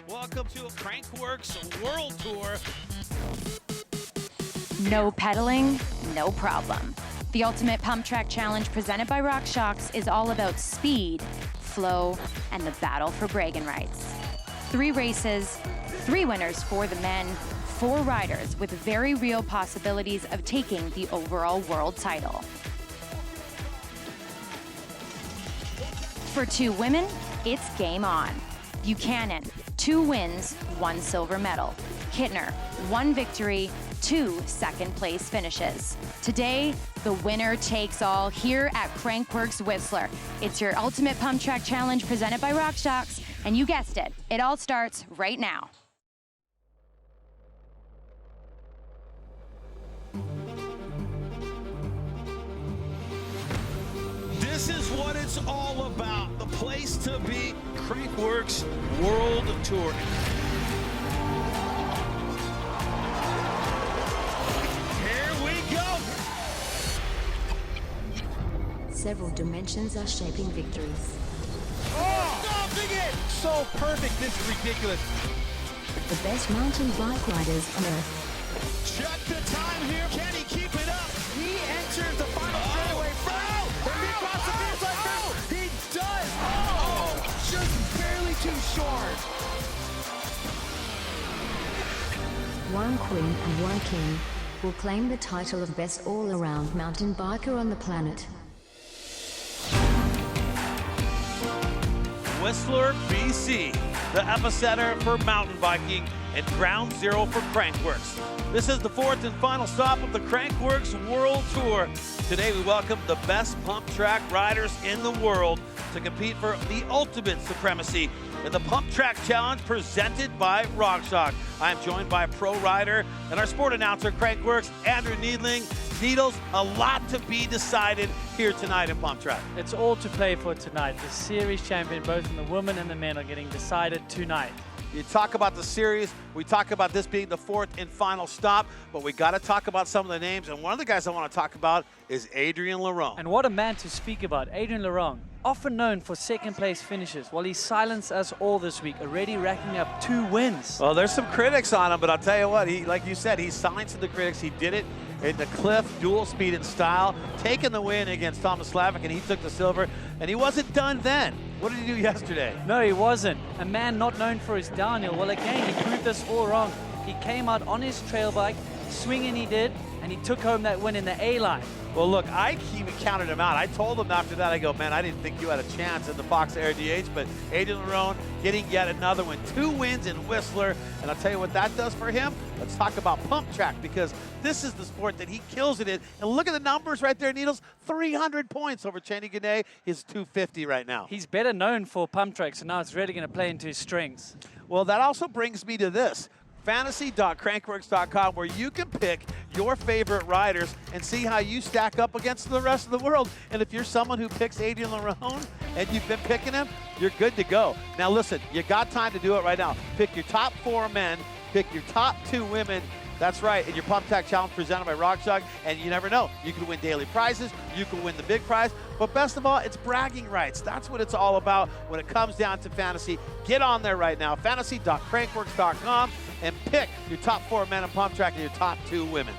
Welcome to a Crankworx World Tour. No pedaling, no problem. The Ultimate Pump Track Challenge presented by RockShox is all about speed, flow, and the battle for bragging rights. 3 races, 3 winners for the men, 4 riders with very real possibilities of taking the overall world title. For 2 women, it's game on. Buchanan, 2 wins, 1 silver medal. Kittner, 1 victory, 2 second-place finishes. Today, the winner takes all here at Crankworx Whistler. It's your Ultimate Pump Track Challenge presented by RockShox, and you guessed it, it all starts right now. This is what it's all about. The place to be, Crankworx World Tour. Here we go. Several dimensions are shaping victories. Oh, stopping it! So perfect, this is ridiculous. The best mountain bike riders on Earth. Check the time here. Can he keep it up? He enters the final straightaway first. And he crossed the finish line first. He does. Oh, just barely too short. 1 queen and 1 king will claim the title of best all-around mountain biker on the planet. Whistler, BC, the epicenter for mountain biking and ground zero for Crankworx. This is the 4th and final stop of the Crankworx World Tour. Today we welcome the best pump track riders in the world to compete for the ultimate supremacy in the Pump Track Challenge presented by RockShox. I am joined by pro rider and our sport announcer, Crankworx, Andrew Needling. Needles, a lot to be decided here tonight in Pump Track. It's all to play for tonight. The series champion, both in the women and the men, are getting decided tonight. You talk about the series, we talk about this being the 4th and final stop, but we got to talk about some of the names, and one of the guys I want to talk about is Adrien Laurent. And what a man to speak about, Adrien Laurent, often known for second-place finishes. Well, he silenced us all this week, already racking up 2 wins. Well, there's some critics on him, but I'll tell you what, he, like you said, he silenced the critics. He did it in the cliff, dual speed and style, taking the win against Thomas Slavic, and he took the silver, and he wasn't done then. What did he do yesterday? No, he wasn't. A man not known for his downhill. Well, again, he proved us all wrong. He came out on his trail bike, swinging he did, and he took home that win in the A-line. Well, look, I even counted him out. I told him after that, I go, man, I didn't think you had a chance in the Fox Air DH, but Adrien Laurent getting yet another one. 2 wins in Whistler, and I'll tell you what that does for him. Let's talk about pump track, because this is the sport that he kills it in. And look at the numbers right there, Needles. 300 points over Kokanee. He's 250 right now. He's better known for pump track, so now it's really going to play into his strengths. Well, that also brings me to this. Fantasy.crankworx.com, where you can pick your favorite riders and see how you stack up against the rest of the world. And if you're someone who picks Adrien Laurent and you've been picking him, you're good to go. Now listen, you got time to do it right now. Pick your top 4 men, pick your top 2 women. That's right, in your Pump Track Challenge presented by RockShox, and you never know. You can win daily prizes, you can win the big prize, but best of all, it's bragging rights. That's what it's all about when it comes down to fantasy. Get on there right now, fantasy.crankworx.com, and pick your top 4 men in Pump Track and your top 2 women.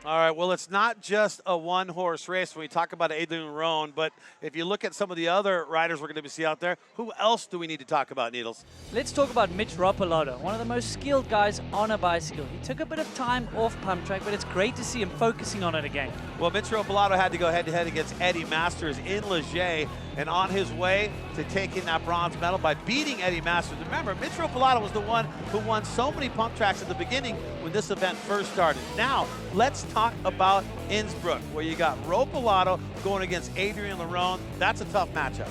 All right, well, it's not just a 1-horse race when we talk about Adrien Laurent, but if you look at some of the other riders we're going to see out there, who else do we need to talk about, Needles? Let's talk about Mitch Ropalato, one of the most skilled guys on a bicycle. He took a bit of time off pump track, but it's great to see him focusing on it again. Well, Mitch Ropalato had to go head-to-head against Eddie Masters in Leger, and on his way to taking that bronze medal by beating Eddie Masters. Remember, Mitch Ropalato was the one who won so many pump tracks at the beginning when this event first started. Now, let's talk about Innsbruck, where you got Ropalato going against Adrien Laurent. That's a tough matchup.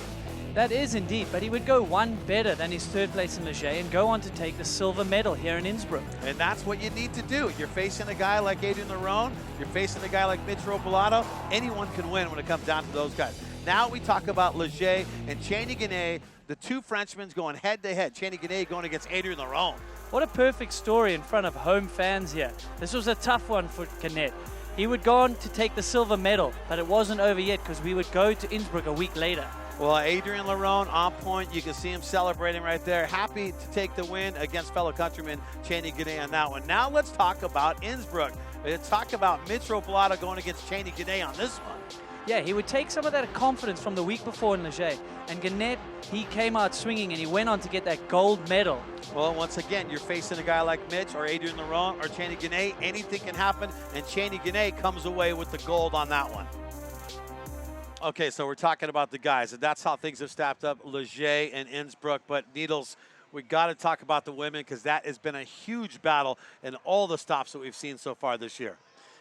That is indeed, but he would go one better than his 3rd place in Leger and go on to take the silver medal here in Innsbruck. And that's what you need to do. You're facing a guy like Adrien Laurent, you're facing a guy like Mitch Ropalato. Anyone can win when it comes down to those guys. Now we talk about Leger and Kokanee, the 2 Frenchmen going head-to-head. Kokanee going against Adrien Laurent. What a perfect story in front of home fans here. This was a tough one for Canet. He would go on to take the silver medal, but it wasn't over yet because we would go to Innsbruck a week later. Well, Adrian Lerone on point. You can see him celebrating right there. Happy to take the win against fellow countryman Cheney Kokanee on that one. Now let's talk about Innsbruck. Let's talk about Mitch Roblata going against Cheney Kokanee on this one. Yeah, he would take some of that confidence from the week before in Leger. And Gannett, he came out swinging and he went on to get that gold medal. Well, once again, you're facing a guy like Mitch or Adrian Lerone or Cheney Kokanee. Anything can happen, and Cheney Kokanee comes away with the gold on that one. Okay, so we're talking about the guys, and that's how things have stacked up, Leger and Innsbruck. But Needles, we got to talk about the women because that has been a huge battle in all the stops that we've seen so far this year.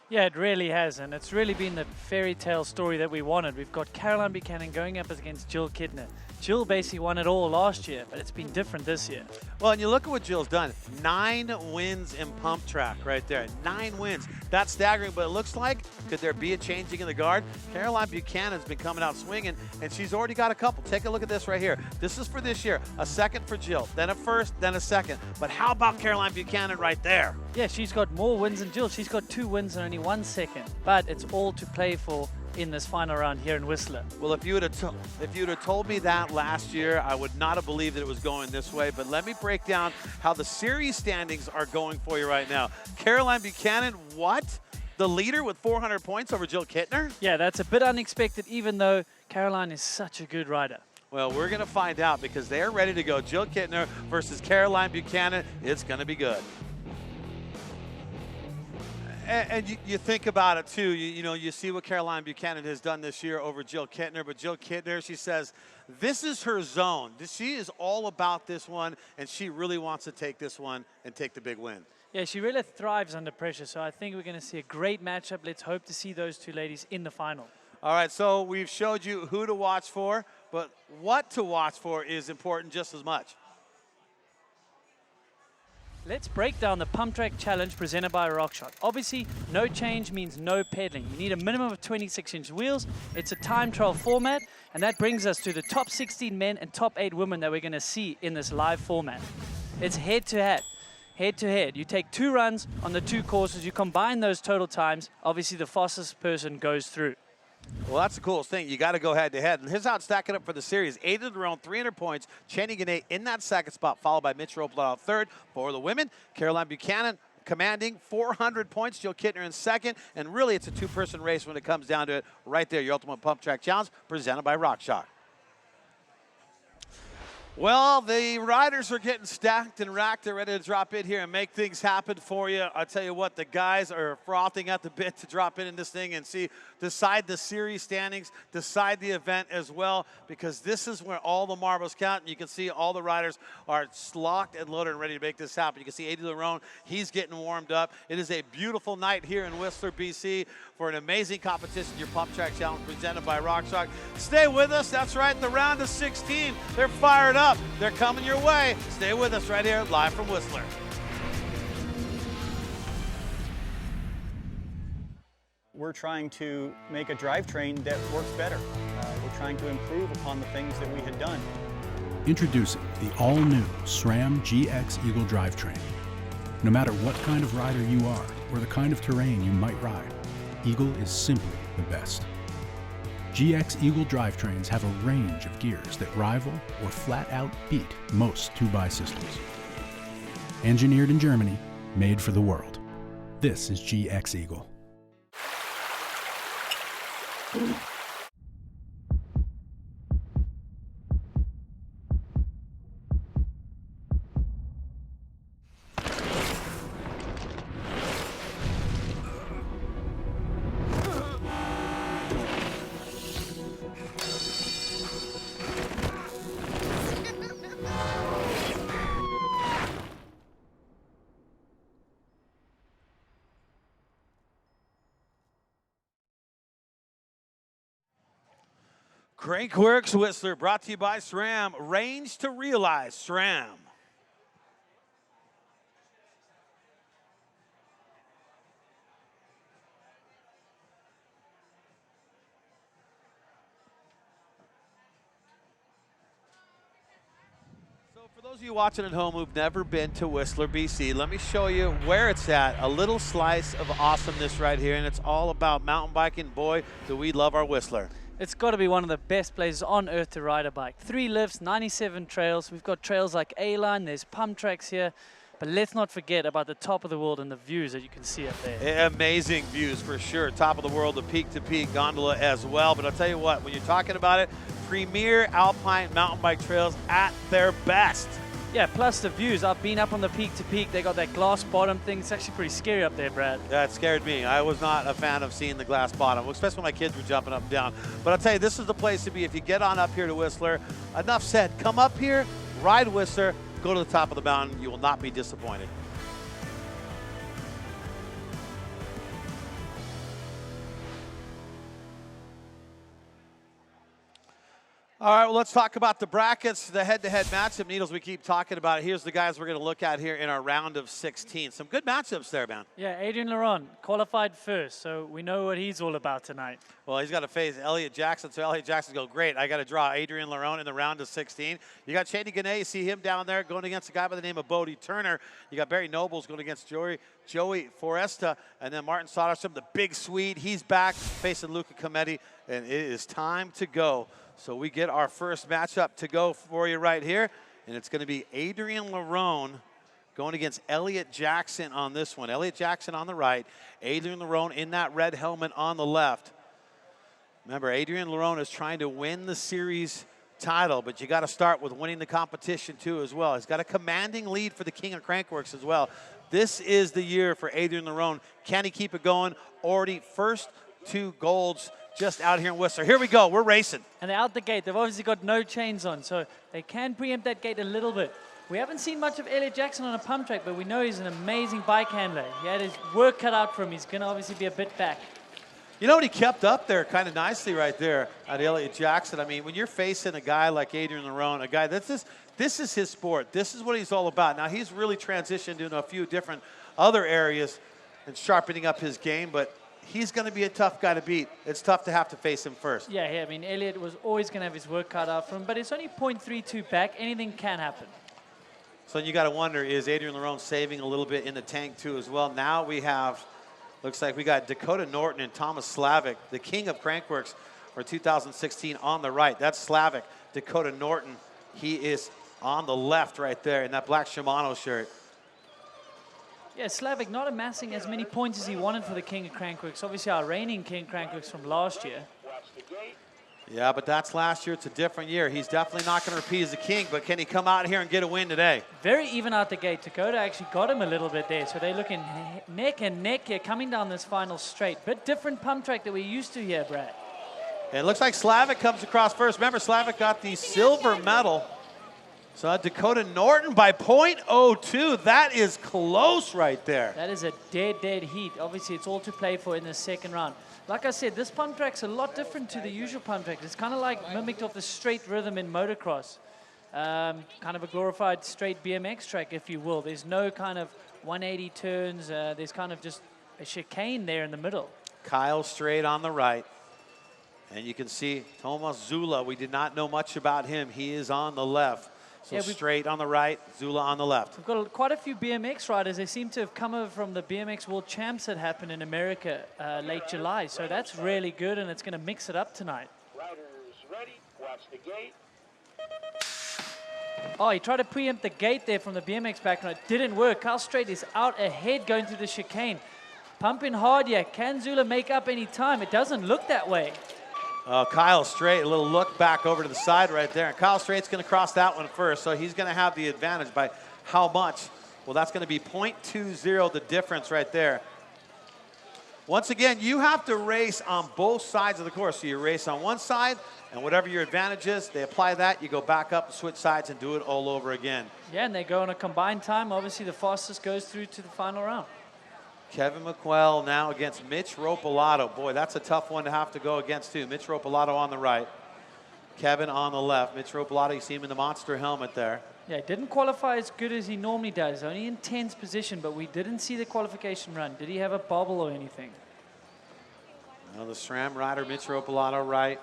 Yeah, it really has, and it's really been the fairy tale story that we wanted. We've got Caroline Buchanan going up against Jill Kittner. Jill basically won it all last year, but it's been different this year. Well, and you look at what Jill's done. 9 wins in pump track right there. 9 wins. That's staggering, but it looks like, could there be a changing in the guard? Caroline Buchanan's been coming out swinging, and she's already got a couple. Take a look at this right here. This is for this year. A second for Jill, then a first, then a second. But how about Caroline Buchanan right there? Yeah, she's got more wins than Jill. She's got 2 wins and only 1 second. But it's all to play for in this final round here in Whistler. Well, if you would have told me that last year, I would not have believed that it was going this way. But let me break down how the series standings are going for you right now. Caroline Buchanan, what? The leader with 400 points over Jill Kittner? Yeah, that's a bit unexpected, even though Caroline is such a good rider. Well, we're going to find out because they're ready to go. Jill Kittner versus Caroline Buchanan. It's going to be good. And you think about it, too. You know, you see what Caroline Buchanan has done this year over Jill Kittner. But Jill Kittner, she says, this is her zone. She is all about this one, and she really wants to take this one and take the big win. Yeah, she really thrives under pressure. So I think we're going to see a great matchup. Let's hope to see those 2 ladies in the final. All right, so we've showed you who to watch for, but what to watch for is important just as much. Let's break down the pump track challenge presented by RockShox. Obviously, no change means no pedaling. You need a minimum of 26-inch wheels. It's a time trial format, and that brings us to the top 16 men and top 8 women that we're going to see in this live format. It's head-to-head. Head-to-head. You take 2 runs on the 2 courses. You combine those total times. Obviously, the fastest person goes through. Well, that's the coolest thing. You got to go head-to-head. And here's how it's stacking up for the series. 8 in a row, 300 points. Cheney Kokanee in that second spot, followed by Mitch Roblata third. For the women, Caroline Buchanan commanding 400 points. Jill Kittner in second. And really, it's a 2-person race when it comes down to it. Right there, your Ultimate Pump Track Challenge presented by RockShox. Well, the riders are getting stacked and racked. They're ready to drop in here and make things happen for you. I'll tell you what, the guys are frothing at the bit to drop in this thing and decide the series standings, decide the event as well, because this is where all the marbles count. And you can see all the riders are locked and loaded and ready to make this happen. You can see Adrian Lerone, he's getting warmed up. It is a beautiful night here in Whistler, BC for an amazing competition, your Pump Track Challenge presented by RockShox. Stay with us. That's right, the round of 16. They're fired up. They're coming your way. Stay with us right here, live from Whistler. We're trying to make a drivetrain that works better. We're trying to improve upon the things that we had done. Introducing the all-new SRAM GX Eagle drivetrain. No matter what kind of rider you are or the kind of terrain you might ride, Eagle is simply the best. GX Eagle drivetrains have a range of gears that rival or flat out beat most 2x systems. Engineered in Germany, made for the world. This is GX Eagle. Crankworx Whistler, brought to you by SRAM. Range to realize, SRAM. So For those of you watching at home who've never been to Whistler, BC, let me show you where it's at. A little slice of awesomeness right here, and it's all about mountain biking. Boy, do we love our Whistler. It's got to be one of the best places on earth to ride a bike. 3 lifts, 97 trails. We've got trails like A-Line, there's pump tracks here. But let's not forget about the top of the world and the views that you can see up there. Amazing views for sure. Top of the world, the peak-to-peak gondola as well. But I'll tell you what, when you're talking about it, premier alpine mountain bike trails at their best. Yeah, plus the views. I've been up on the peak-to-peak. They got that glass bottom thing. It's actually pretty scary up there, Brad. That scared me. I was not a fan of seeing the glass bottom, especially when my kids were jumping up and down. But I'll tell you, this is the place to be if you get on up here to Whistler. Enough said. Come up here, ride Whistler, go to the top of the mountain. You will not be disappointed. All right, well, let's talk about the brackets, the head-to-head matchup. Needles, we keep talking about it. Here's the guys we're going to look at here in our round of 16. Some good matchups there, man. Yeah, Adrian Laurent qualified first, so we know what he's all about tonight. Well, he's got to face Elliot Jackson, so Elliot Jackson go, great, I got to draw Adrian Laurent in the round of 16. You got Shady Kokanee, you see him down there going against a guy by the name of Bodie Turner. You got Barry Nobles going against Joey Foresta, and then Martin Soderstrom, the big Swede. He's back facing Luca Cometti, and it is time to go. So we get our first matchup to go for you right here, and it's going to be Adrian Laurent going against Elliot Jackson on this one. Elliot Jackson on the right, Adrian Laurent in that red helmet on the left. Remember, Adrian Laurent is trying to win the series title, but you got to start with winning the competition too as well. He's got a commanding lead for the king of Crankworx as well. This is the year for Adrian Laurent. Can he keep it going? Already first 2 golds just out here in Whistler. Here we go, we're racing. And they're out the gate. They've obviously got no chains on, so they can preempt that gate a little bit. We haven't seen much of Elliot Jackson on a pump track, but we know he's an amazing bike handler. He had his work cut out for him. He's going to obviously be a bit back. You know what, he kept up there kind of nicely right there at Elliot Jackson. I mean, when you're facing a guy like Adrian Laurent, a guy this is his sport. This is what he's all about. Now, he's really transitioned into a few different other areas and sharpening up his game, but he's going to be a tough guy to beat. It's tough to have to face him first. Yeah, I mean, Elliot was always going to have his work cut out for him, but it's only 0.32 back. Anything can happen. So you got to wonder, is Adrian Laurent saving a little bit in the tank too as well? Now we have, looks like we got Dakota Norton and Thomas Slavic, the king of Crankworx for 2016 on the right. That's Slavic. Dakota Norton, he is on the left right there in that black Shimano shirt. Yeah, Slavic not amassing as many points as he wanted for the king of Crankworx. Obviously our reigning king of Crankworx from last year. Yeah, but that's last year. It's a different year. He's definitely not going to repeat as a king, but can he come out here and get a win today? Very even out the gate. Dakota actually got him a little bit there, so they're looking neck and neck here coming down this final straight. Bit different pump track that we're used to here, Brad. And it looks like Slavic comes across first. Remember, Slavic got the silver medal. So Dakota Norton by 0.02. That is close right there. That is a dead heat. Obviously, it's all to play for in the second round. Like I said, this pump track's a lot different to the usual pump track. It's kind of like mimicked off the straight rhythm in motocross. Kind of a glorified straight BMX track, if you will. There's no kind of 180 turns. There's kind of just a chicane there in the middle. Kyle Straight on the right. And you can see Tomas Zula. We did not know much about him. He is on the left. So yeah, Straight on the right, Zula on the left. We've got quite a few BMX riders. They seem to have come over from the BMX World Champs that happened in America late July. So that's really good, and it's going to mix it up tonight. Riders ready, watch the gate. Oh, he tried to preempt the gate there from the BMX background. It didn't work. Kyle Straight is out ahead going through the chicane. Pumping hard here. Can Zula make up any time? It doesn't look that way. Kyle Straight, a little look back over to the side right there. And Kyle Straight's going to cross that one first, so he's going to have the advantage by how much? Well, that's going to be 0.20, the difference right there. Once again, you have to race on both sides of the course. So you race on one side, and whatever your advantage is, they apply that, you go back up, switch sides, and do it all over again. Yeah, and they go on a combined time. Obviously, the fastest goes through to the final round. Kevin McQuell now against Mitch Ropolato. Boy, that's a tough one to have to go against, too. Mitch Ropolato on the right. Kevin on the left. Mitch Ropolato, you see him in the monster helmet there. Yeah, he didn't qualify as good as he normally does. Only in 10th position, but we didn't see the qualification run. Did he have a bobble or anything? Now the SRAM rider, Mitch Ropolato right.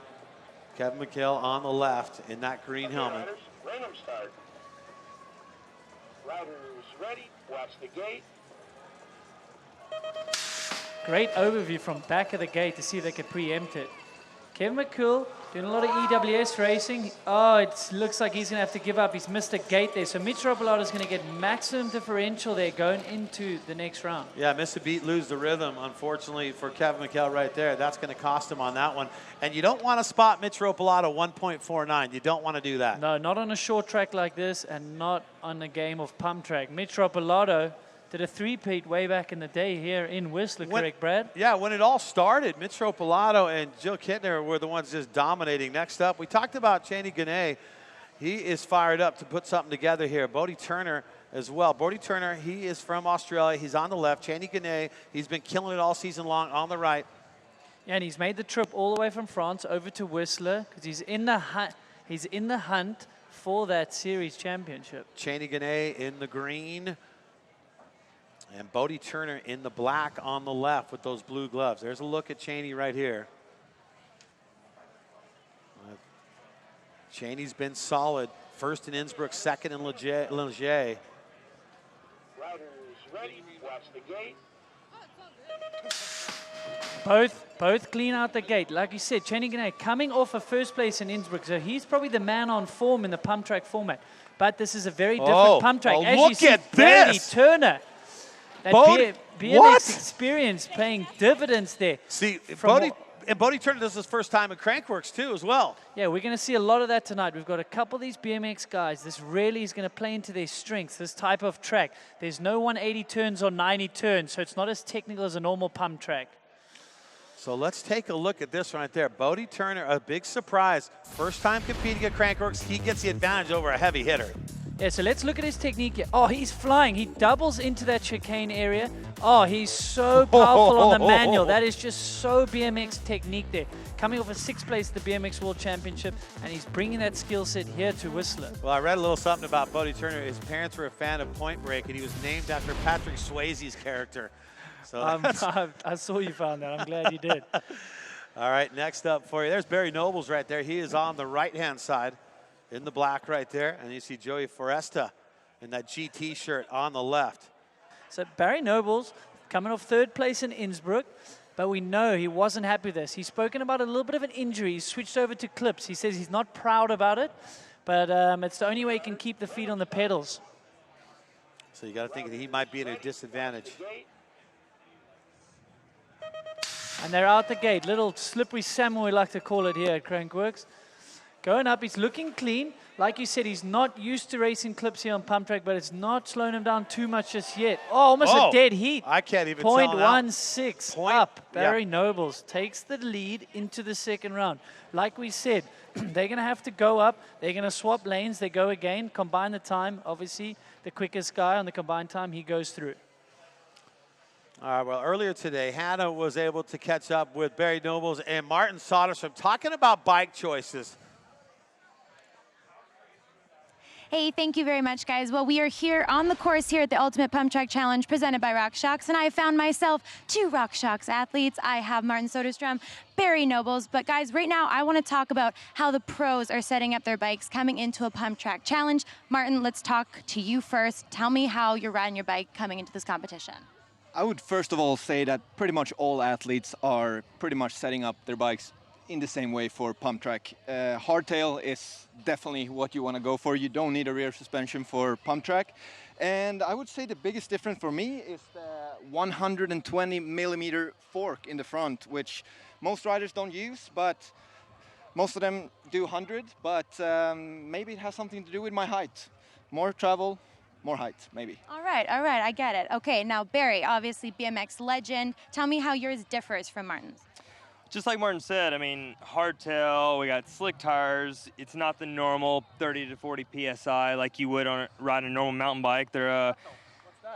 Kevin McHale on the left in that green helmet. Riders ready, watch the gate. Great overview from back of the gate to see if they could preempt it. Kevin McCool doing a lot of EWS racing. Oh, it looks like he's going to have to give up. He's missed a gate there. So Mitch Robolato is going to get maximum differential there going into the next round. Yeah, miss a beat, lose the rhythm, unfortunately, for Kevin McHale right there. That's going to cost him on that one. And you don't want to spot Mitch Robolato 1.49. You don't want to do that. No, not on a short track like this and not on a game of pump track. Mitch Robolato did a three-peat way back in the day here in Whistler, correct, Brad? Yeah, when it all started, Mitch Robolato and Jill Kittner were the ones just dominating. Next up, we talked about Cheney Kokanee. He is fired up to put something together here. Bodie Turner as well. Bodie Turner, he is from Australia. He's on the left. Cheney Kokanee, he's been killing it all season long on the right. Yeah, and he's made the trip all the way from France over to Whistler because he's in the hunt for that series championship. Cheney Kokanee in the green. And Bodie Turner in the black on the left with those blue gloves. There's a look at Cheney right here. Cheney's been solid. First in Innsbruck, second in Leger. Riders ready, watch the gate. Both clean out the gate. Like you said, Cheney Kokanee coming off a first place in Innsbruck, so he's probably the man on form in the pump track format. But this is a very different pump track. As look you see, at Bodie this! Turner. That BMX experience paying dividends there. See, Bodie Turner does his first time in Crankworx too as well. Yeah, we're going to see a lot of that tonight. We've got a couple of these BMX guys. This really is going to play into their strengths, this type of track. There's no 180 turns or 90 turns, so it's not as technical as a normal pump track. So let's take a look at this right there. Bodie Turner, a big surprise. First time competing at Crankworx, he gets the advantage over a heavy hitter. Yeah, so let's look at his technique here. Oh, he's flying. He doubles into that chicane area. Oh, he's so powerful on the manual. That is just so BMX technique there. Coming off a 6th place at the BMX World Championship, and he's bringing that skill set here to Whistler. Well, I read a little something about Bodie Turner. His parents were a fan of Point Break, and he was named after Patrick Swayze's character. So I saw you found that. I'm glad you did. All right, next up for you. There's Barry Nobles right there. He is on the right-hand side in the black right there. And you see Joey Foresta in that GT shirt on the left. So Barry Nobles coming off 3rd place in Innsbruck, but we know he wasn't happy with this. He's spoken about a little bit of an injury. He switched over to clips. He says he's not proud about it, but it's the only way he can keep the feet on the pedals. So you got to think that he might be at a disadvantage. And they're out the gate. Little slippery salmon, we like to call it here at Crankworx. Going up, he's looking clean. Like you said, he's not used to racing clips here on pump track, but it's not slowing him down too much just yet. Oh, almost a dead heat. I can't even tell now. 0.16 up. Barry Nobles takes the lead into the 2nd round. Like we said, they're going to have to go up. They're going to swap lanes. They go again, combine the time. Obviously, the quickest guy on the combined time, he goes through. All right, well, earlier today, Hannah was able to catch up with Barry Nobles and Martin Soderstrom talking about bike choices. Hey, thank you very much, guys. Well, we are here on the course here at the Ultimate Pump Track Challenge presented by RockShox, and I found myself 2 RockShox athletes. I have Martin Soderstrom, Barry Nobles, but guys, right now I want to talk about how the pros are setting up their bikes coming into a Pump Track Challenge. Martin, let's talk to you first. Tell me how you're riding your bike coming into this competition. I would first of all say that pretty much all athletes are pretty much setting up their bikes in the same way for pump track. Hardtail is definitely what you want to go for. You don't need a rear suspension for pump track. And I would say the biggest difference for me is the 120 millimeter fork in the front, which most riders don't use, but most of them do 100, but maybe it has something to do with my height. More travel, more height, maybe. All right, I get it. Okay, now Barry, obviously BMX legend. Tell me how yours differs from Martin's. Just like Martin said, I mean, hardtail, we got slick tires. It's not the normal 30 to 40 PSI like you would on riding a normal mountain bike. They're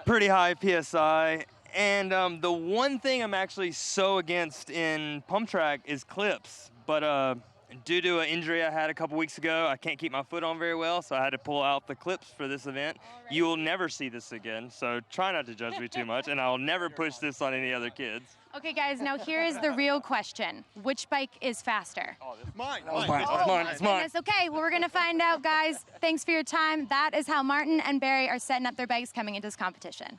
pretty high PSI. And the one thing I'm actually so against in pump track is clips. But due to an injury I had a couple weeks ago, I can't keep my foot on very well, so I had to pull out the clips for this event. You will never see this again, so try not to judge me too much, and I'll never push this on any other kids. Okay, guys, now here is the real question. Which bike is faster? Mine. It's mine. Goodness. Okay, well, we're going to find out, guys. Thanks for your time. That is how Martin and Barry are setting up their bikes coming into this competition.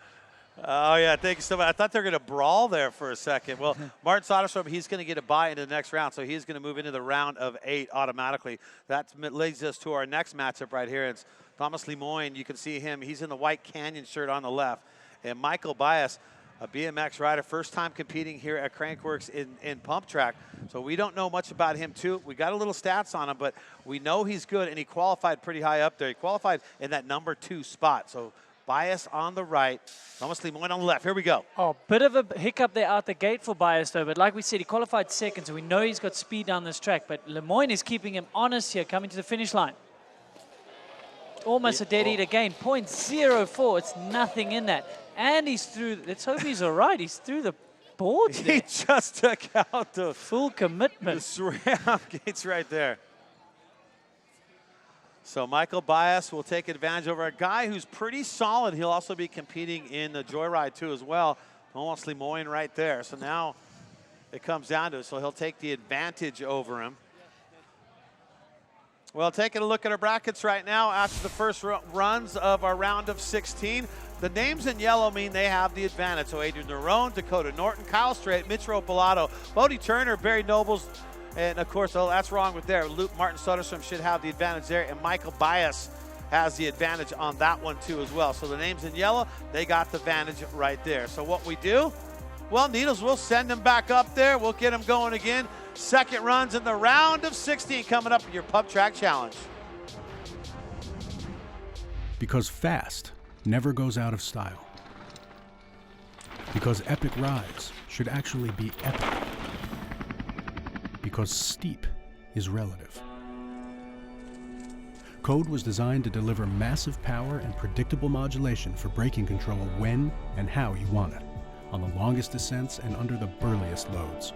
Oh, yeah, thank you so much. I thought they were going to brawl there for a second. Well, Martin Soderstrom, he's going to get a bye into the next round, so he's going to move into the round of 8 automatically. That leads us to our next matchup right here. It's Thomas Lemoyne. You can see him. He's in the white Canyon shirt on the left. And Michael Bias, a BMX rider, first time competing here at Crankworx in pump track. So we don't know much about him, too. We got a little stats on him, but we know he's good, and he qualified pretty high up there. He qualified in that number 2 spot. So Bias on the right, Thomas Lemoyne on the left. Here we go. Oh, bit of a hiccup there out the gate for Bias, though. But like we said, he qualified second, so we know he's got speed down this track. But Lemoyne is keeping him honest here, coming to the finish line. Almost a dead heat again. 0.04. It's nothing in that. And he's through. Let's hope he's all right. He's through the boards there. He just took out the full commitment. The SRAM gates right there. So Michael Bias will take advantage over a guy who's pretty solid. He'll also be competing in the Joyride too as well. Almost Lemoyne right there. So now it comes down to it. So he'll take the advantage over him. Well, taking a look at our brackets right now after the first runs of our round of 16. The names in yellow mean they have the advantage. So Adrian Nerone, Dakota Norton, Kyle Strait, Mitch Pilato, Bodie Turner, Barry Nobles, and of course, oh, that's wrong with there. Martin Soderstrom should have the advantage there, and Michael Bias has the advantage on that one too as well. So the names in yellow, they got the advantage right there. So what we do, well, Needles, we'll send them back up there. We'll get them going again. Second runs in the round of 16 coming up in your Pump Track Challenge. Because fast never goes out of style. Because epic rides should actually be epic. Because steep is relative. Code was designed to deliver massive power and predictable modulation for braking control when and how you want it, on the longest descents and under the burliest loads.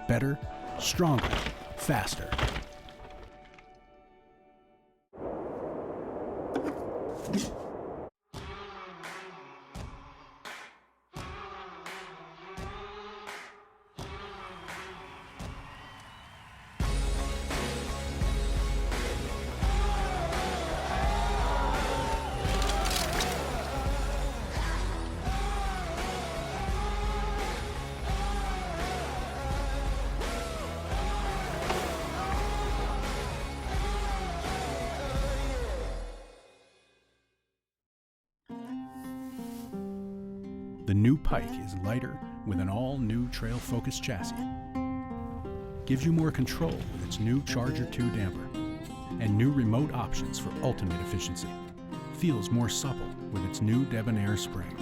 Better, stronger, faster. The new Pike is lighter with an all-new trail-focused chassis. Gives you more control with its new Charger 2 damper and new remote options for ultimate efficiency. Feels more supple with its new Debonair spring.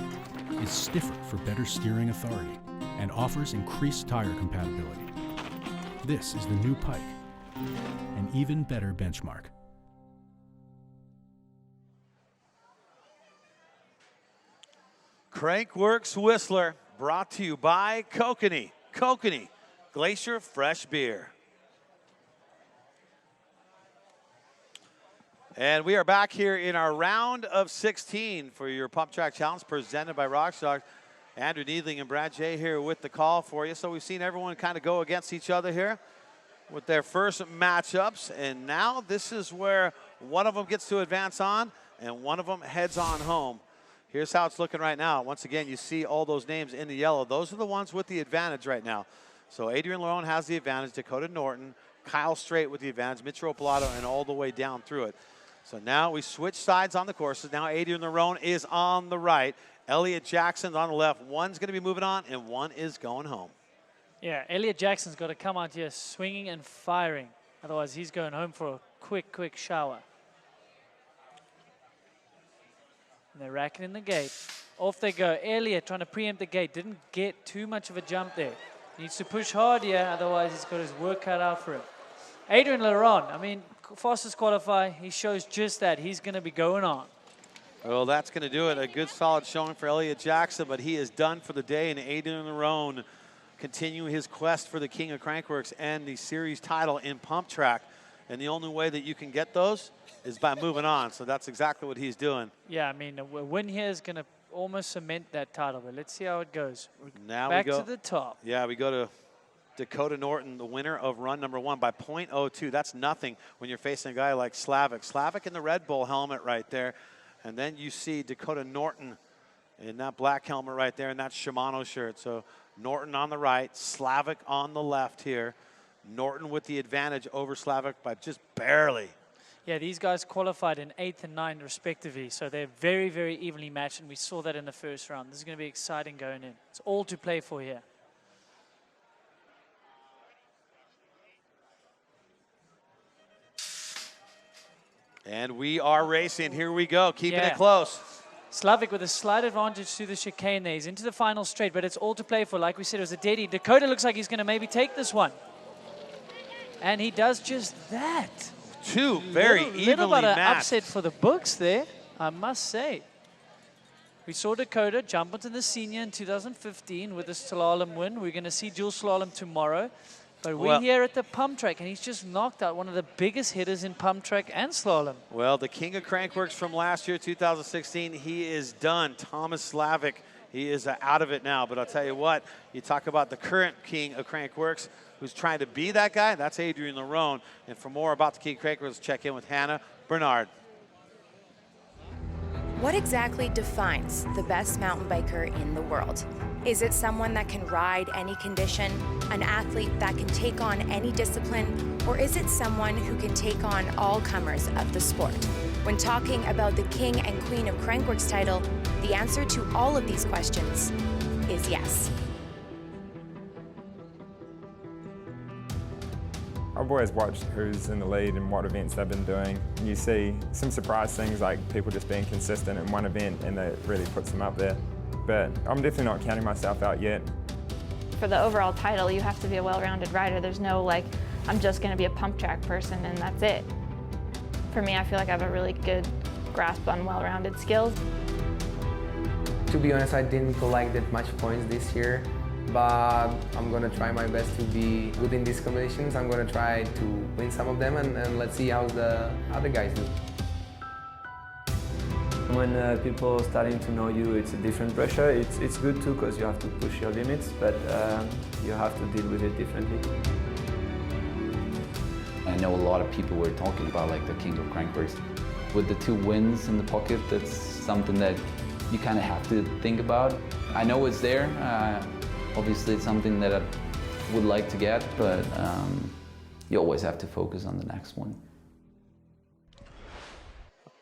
Is stiffer for better steering authority and offers increased tire compatibility. This is the new Pike, an even better benchmark. Crankworx Whistler, brought to you by Kokanee. Kokanee, Glacier Fresh Beer. And we are back here in our round of 16 for your Pump Track Challenge presented by RockShox. Andrew Needling and Brad J here with the call for you. So we've seen everyone kind of go against each other here with their first matchups. And now this is where one of them gets to advance on and one of them heads on home. Here's how it's looking right now. Once again, you see all those names in the yellow. Those are the ones with the advantage right now. So Adrian Nerone has the advantage, Dakota Norton, Kyle Strait with the advantage, Mitch Pilato, and all the way down through it. So now we switch sides on the courses. Now Adrian Nerone is on the right. Elliott Jackson's on the left. One's going to be moving on, and one is going home. Yeah, Elliott Jackson's got to come out here swinging and firing. Otherwise, he's going home for a quick shower. And they're racking in the gate. Off they go. Elliott trying to preempt the gate. Didn't get too much of a jump there. Needs to push hard here, otherwise he's got his work cut out for him. Adrian Nerone, I mean, fastest qualifier, he shows just that. He's going to be going on. Well, that's going to do it. A good solid showing for Elliott Jackson, but he is done for the day, and Adrian Nerone continue his quest for the King of Crankworx and the series title in pump track. And the only way that you can get those is by moving on. So that's exactly what he's doing. Yeah, I mean, a win here is going to almost cement that title, but let's see how it goes. Now back we go to the top. Yeah, we go to Dakota Norton, the winner of run number 1 by .02. That's nothing when you're facing a guy like Slavic. Slavic in the Red Bull helmet right there. And then you see Dakota Norton in that black helmet right there in that Shimano shirt. So Norton on the right, Slavic on the left here. Norton with the advantage over Slavic by just barely. Yeah, these guys qualified in 8th and 9th respectively, so they're very, very evenly matched, and we saw that in the first round. This is going to be exciting going in. It's all to play for here. And we are racing. Here we go, keeping Yeah. it close. Slavic with a slight advantage to the chicane there. He's into the final straight, but it's all to play for. Like we said, it was a deadie. Dakota looks like he's going to maybe take this one. And he does just that. Two very little evenly bit of matched. upset for the books there, I must say. We saw Dakota jump onto the senior in 2015 with the slalom win. We're going to see dual slalom tomorrow. But we're here at the pump track, and he's just knocked out one of the biggest hitters in pump track and slalom. Well, the King of Crankworx from last year, 2016, he is done. Thomas Slavic, he is out of it now. But I'll tell you what, you talk about the current King of Crankworx who's trying to be that guy, that's Adrian Larone. And for more about the King of Crankworx, check in with Hannah Bernard. What exactly defines the best mountain biker in the world? Is it someone that can ride any condition, an athlete that can take on any discipline, or is it someone who can take on all comers of the sport? When talking about the King and Queen of Crankworx title, the answer to all of these questions is yes. I've always watched who's in the lead and what events they've been doing. And you see some surprise things like people just being consistent in one event, and that really puts them up there. But I'm definitely not counting myself out yet. For the overall title, you have to be a well-rounded rider. There's no like, I'm just going to be a pump track person and that's it. For me, I feel like I have a really good grasp on well-rounded skills. To be honest, I didn't collect that much points this year, but I'm going to try my best to be within these competitions. I'm going to try to win some of them, and let's see how the other guys do. When people are starting to know you, it's a different pressure. It's good too, because you have to push your limits, but you have to deal with it differently. I know a lot of people were talking about like the King of Crankworx. With the 2 wins in the pocket, that's something that you kind of have to think about. I know it's there. Obviously, it's something that I would like to get, but you always have to focus on the next one.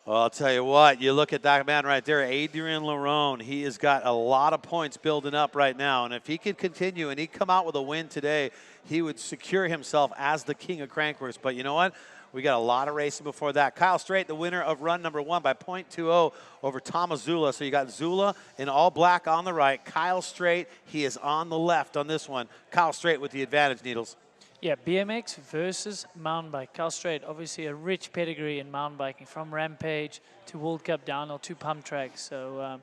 Well, I'll tell you what, you look at that man right there, Adrian Larone. He has got a lot of points building up right now. And if he could continue and he'd come out with a win today, he would secure himself as the King of Crankworx. But you know what? We got a lot of racing before that. Kyle Strait, the winner of run number 1 by .20 over Thomas Zula. So you got Zula in all black on the right. Kyle Strait, he is on the left on this one. Kyle Strait with the advantage, Needles. Yeah, BMX versus mountain bike. Kyle Strait, obviously a rich pedigree in mountain biking, from Rampage to World Cup downhill to pump track. So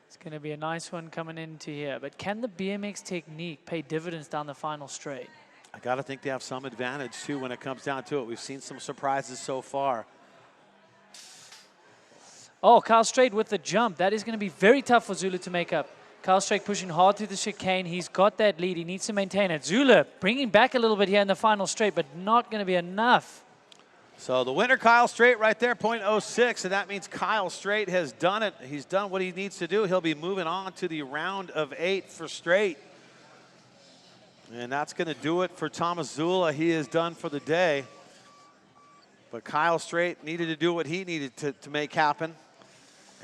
it's going to be a nice one coming into here. But can the BMX technique pay dividends down the final straight? I got to think they have some advantage, too, when it comes down to it. We've seen some surprises so far. Oh, Kyle Strait with the jump. That is going to be very tough for Zula to make up. Kyle Strait pushing hard through the chicane. He's got that lead. He needs to maintain it. Zula bringing back a little bit here in the final straight, but not going to be enough. So the winner, Kyle Strait, right there, .06, and that means Kyle Strait has done it. He's done what he needs to do. He'll be moving on to the round of 8 for Strait. And that's going to do it for Thomas Zula. He is done for the day. But Kyle Strait needed to do what he needed to make happen.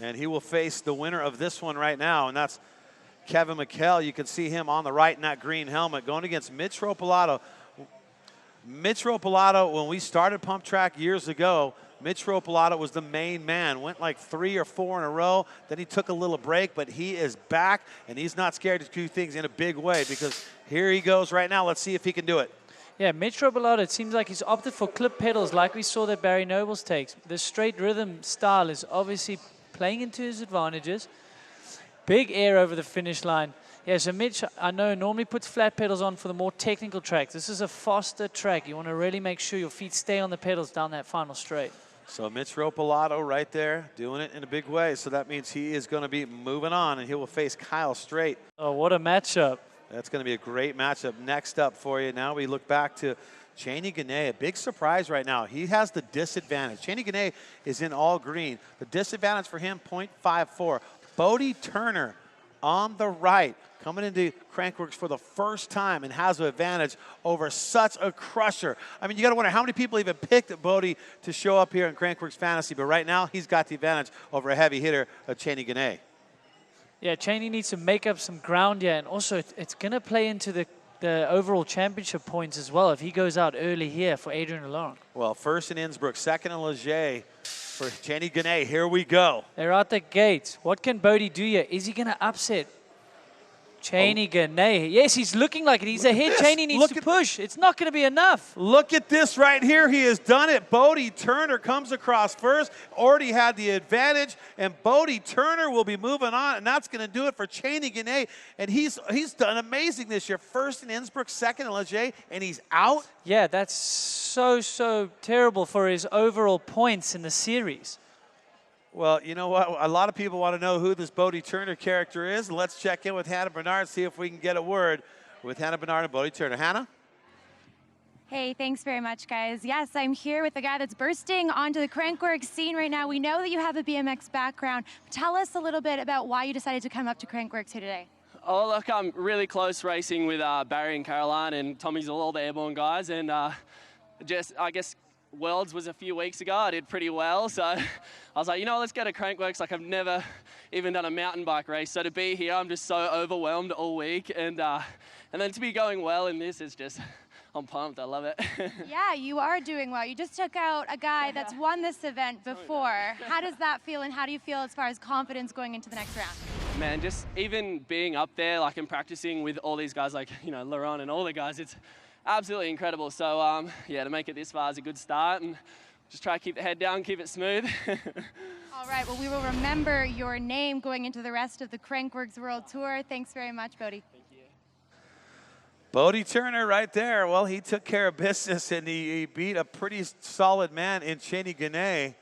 And he will face the winner of this one right now, and that's Kevin McHale. You can see him on the right in that green helmet going against Mitch Ropalato. Mitch Ropalato, when we started Pump Track years ago, Mitch Ropalato was the main man. Went like 3 or 4 in a row. Then he took a little break, but he is back, and he's not scared to do things in a big way, because here he goes right now. Let's see if he can do it. Yeah, Mitch Ropalato, it seems like he's opted for clip pedals like we saw that Barry Nobles takes. The straight rhythm style is obviously playing into his advantages. Big air over the finish line. Yeah, so Mitch, I know, normally puts flat pedals on for the more technical tracks. This is a faster track. You want to really make sure your feet stay on the pedals down that final straight. So Mitch Ropolato right there doing it in a big way. So that means he is going to be moving on, and he will face Kyle Straight. Oh, what a matchup. That's going to be a great matchup. Next up for you, now we look back to Cheney Ganay, a big surprise right now. He has the disadvantage. Cheney Ganay is in all green. The disadvantage for him, 0.54. Bodie Turner on the right, coming into Crankworx for the first time and has an advantage over such a crusher. I mean, you got to wonder how many people even picked Bodie to show up here in Crankworx Fantasy, but right now he's got the advantage over a heavy hitter of Cheney Ganay. Yeah, Cheney needs to make up some ground here, and also it's going to play into the overall championship points as well if he goes out early here for Adrian Laurent. Well, first in Innsbruck, second in Leger for Cheney Ganay. Here we go. They're out the gates. What can Bodie do here? Is he going to upset Cheney Ganay? Yes, he's looking like it. He's ahead. Cheney needs to push. It's not going to be enough. Look at this right here. He has done it. Bodie Turner comes across first. Already had the advantage, and Bodie Turner will be moving on, and that's going to do it for Cheney Ganay. And he's done amazing this year. First in Innsbruck, second in Leger, and he's out. Yeah, that's so terrible for his overall points in the series. Well, you know what? A lot of people want to know who this Bodie Turner character is. Let's check in with Hannah Bernard, see if we can get a word with Hannah Bernard and Bodie Turner. Hannah? Hey, thanks very much, guys. Yes, I'm here with the guy that's bursting onto the Crankworx scene right now. We know that you have a BMX background. Tell us a little bit about why you decided to come up to Crankworx here today. Oh, look, I'm really close racing with Barry and Caroline and Tommy's all the airborne guys. And I guess, Worlds was a few weeks ago. I did pretty well, so I was like, you know, let's go to Crankworx. Like, I've never even done a mountain bike race, so to be here, I'm just so overwhelmed all week, and then to be going well in this is just, I'm pumped. I love it. Yeah, you are doing well. You just took out a guy that's won this event before. How does that feel, and how do you feel as far as confidence going into the next round? Man, just even being up there, like, and practicing with all these guys, like, you know, Laurent and all the guys, it's absolutely incredible. So, yeah, to make it this far is a good start, and just try to keep the head down, keep it smooth. All right, well, we will remember your name going into the rest of the Crankworx World Tour. Thanks very much, Bodie. Thank you. Bodie Turner right there. Well, he took care of business, and he beat a pretty solid man in Cheney Ganay.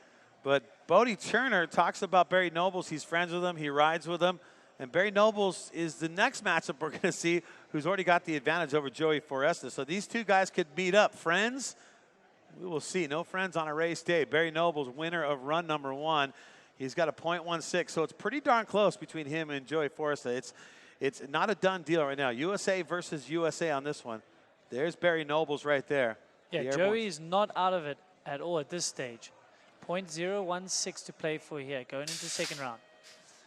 But Bodie Turner talks about Barry Nobles. He's friends with him. He rides with him. And Barry Nobles is the next matchup we're going to see, who's already got the advantage over Joey Foresta. So these two guys could meet up. Friends? We will see. No friends on a race day. Barry Nobles, winner of run number 1. He's got a .16, so it's pretty darn close between him and Joey Foresta. It's not a done deal right now. USA versus USA on this one. There's Barry Nobles right there. Yeah, Joey is not out of it at all at this stage. .016 to play for here, going into second round.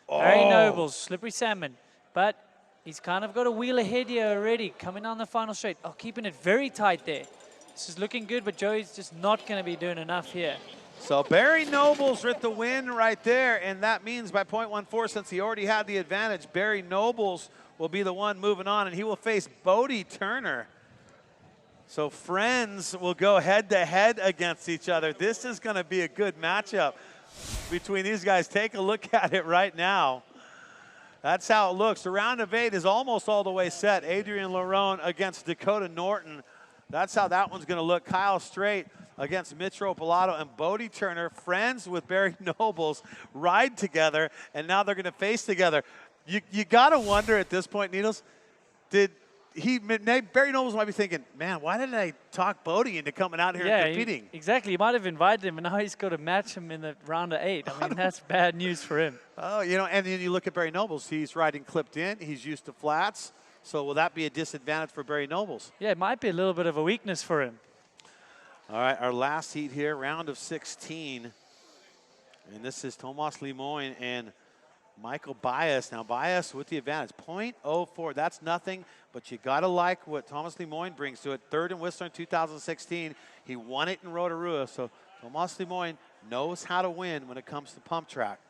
Oh. Barry Nobles, slippery salmon, but he's kind of got a wheel ahead here already, coming on the final straight. Oh, keeping it very tight there. This is looking good, but Joey's just not going to be doing enough here. So Barry Nobles with the win right there, and that means by .14, since he already had the advantage, Barry Nobles will be the one moving on, and he will face Bodie Turner. So friends will go head-to-head against each other. This is going to be a good matchup between these guys. Take a look at it right now. That's how it looks. The round of 8 is almost all the way set. Adrian Laurent against Dakota Norton. That's how that one's going to look. Kyle Straight against Mitch Ropolato, and Bodie Turner, friends with Barry Nobles, ride together, and now they're going to face together. You got to wonder at this point, Needles, Barry Nobles might be thinking, man, why didn't I talk Bodie into coming out here and competing? Exactly. He might have invited him, and now he's got to match him in the round of 8. I mean, that's bad news for him. Oh, you know, and then you look at Barry Nobles. He's riding clipped in. He's used to flats. So will that be a disadvantage for Barry Nobles? Yeah, it might be a little bit of a weakness for him. All right, our last heat here, round of 16. And this is Tomas Lemoyne and Michael Bias. Now, Bias with the advantage, .04. That's nothing, but you got to like what Tomas Lemoyne brings to it. Third in Whistler in 2016. He won it in Rotorua. So Tomas Lemoyne knows how to win when it comes to pump track.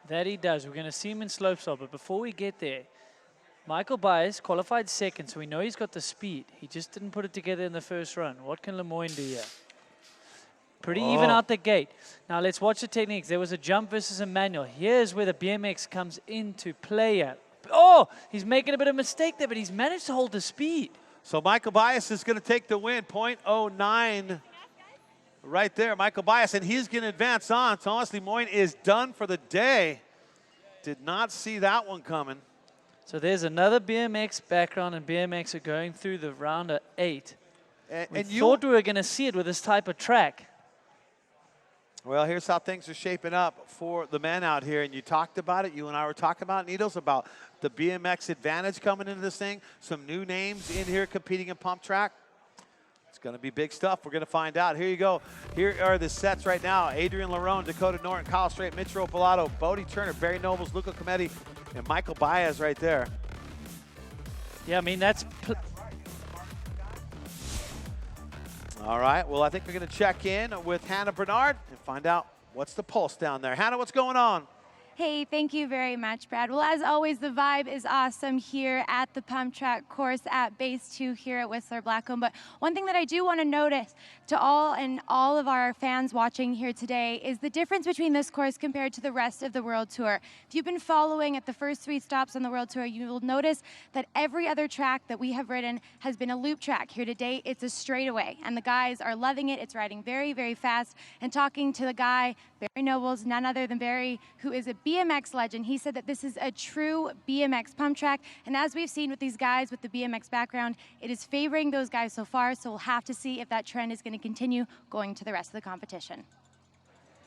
That he does. We're going to see him in slopestyle, but before we get there, Michael Bias qualified second, so we know he's got the speed. He just didn't put it together in the first run. What can Lemoyne do here? Pretty even out the gate. Now let's watch the techniques. There was a jump versus a manual. Here's where the BMX comes into play at. Oh, he's making a bit of a mistake there, but he's managed to hold the speed. So Michael Bias is going to take the win, 0.09 right there, Michael Bias, and he's going to advance on. Thomas Lemoyne is done for the day. Did not see that one coming. So there's another BMX background, and BMX are going through the round of 8. We thought we were going to see it with this type of track. Well, here's how things are shaping up for the men out here. And you talked about it. You and I were talking about, Needles, about the BMX advantage coming into this thing. Some new names in here competing in pump track. It's going to be big stuff. We're going to find out. Here you go. Here are the sets right now. Adrian Larone, Dakota Norton, Kyle Strait, Mitchell Pilato, Bodie Turner, Barry Nobles, Luca Cometti, and Michael Baez right there. Yeah, I mean, that's... All right. Well, I think we're going to check in with Hannah Bernard and find out what's the pulse down there. Hannah, what's going on? Hey, thank you very much, Brad. Well, as always, the vibe is awesome here at the pump track course at Base 2 here at Whistler Blackcomb. But one thing that I do want to notice to all of our fans watching here today is the difference between this course compared to the rest of the World Tour. If you've been following at the first 3 stops on the World Tour, you will notice that every other track that we have ridden has been a loop track. Here today, it's a straightaway, and the guys are loving it. It's riding very, very fast. And talking to the guy, Barry Nobles, none other than Barry, who is a BMX legend, he said that this is a true BMX pump track. And as we've seen with these guys with the BMX background, it is favoring those guys so far. So we'll have to see if that trend is going to continue going to the rest of the competition.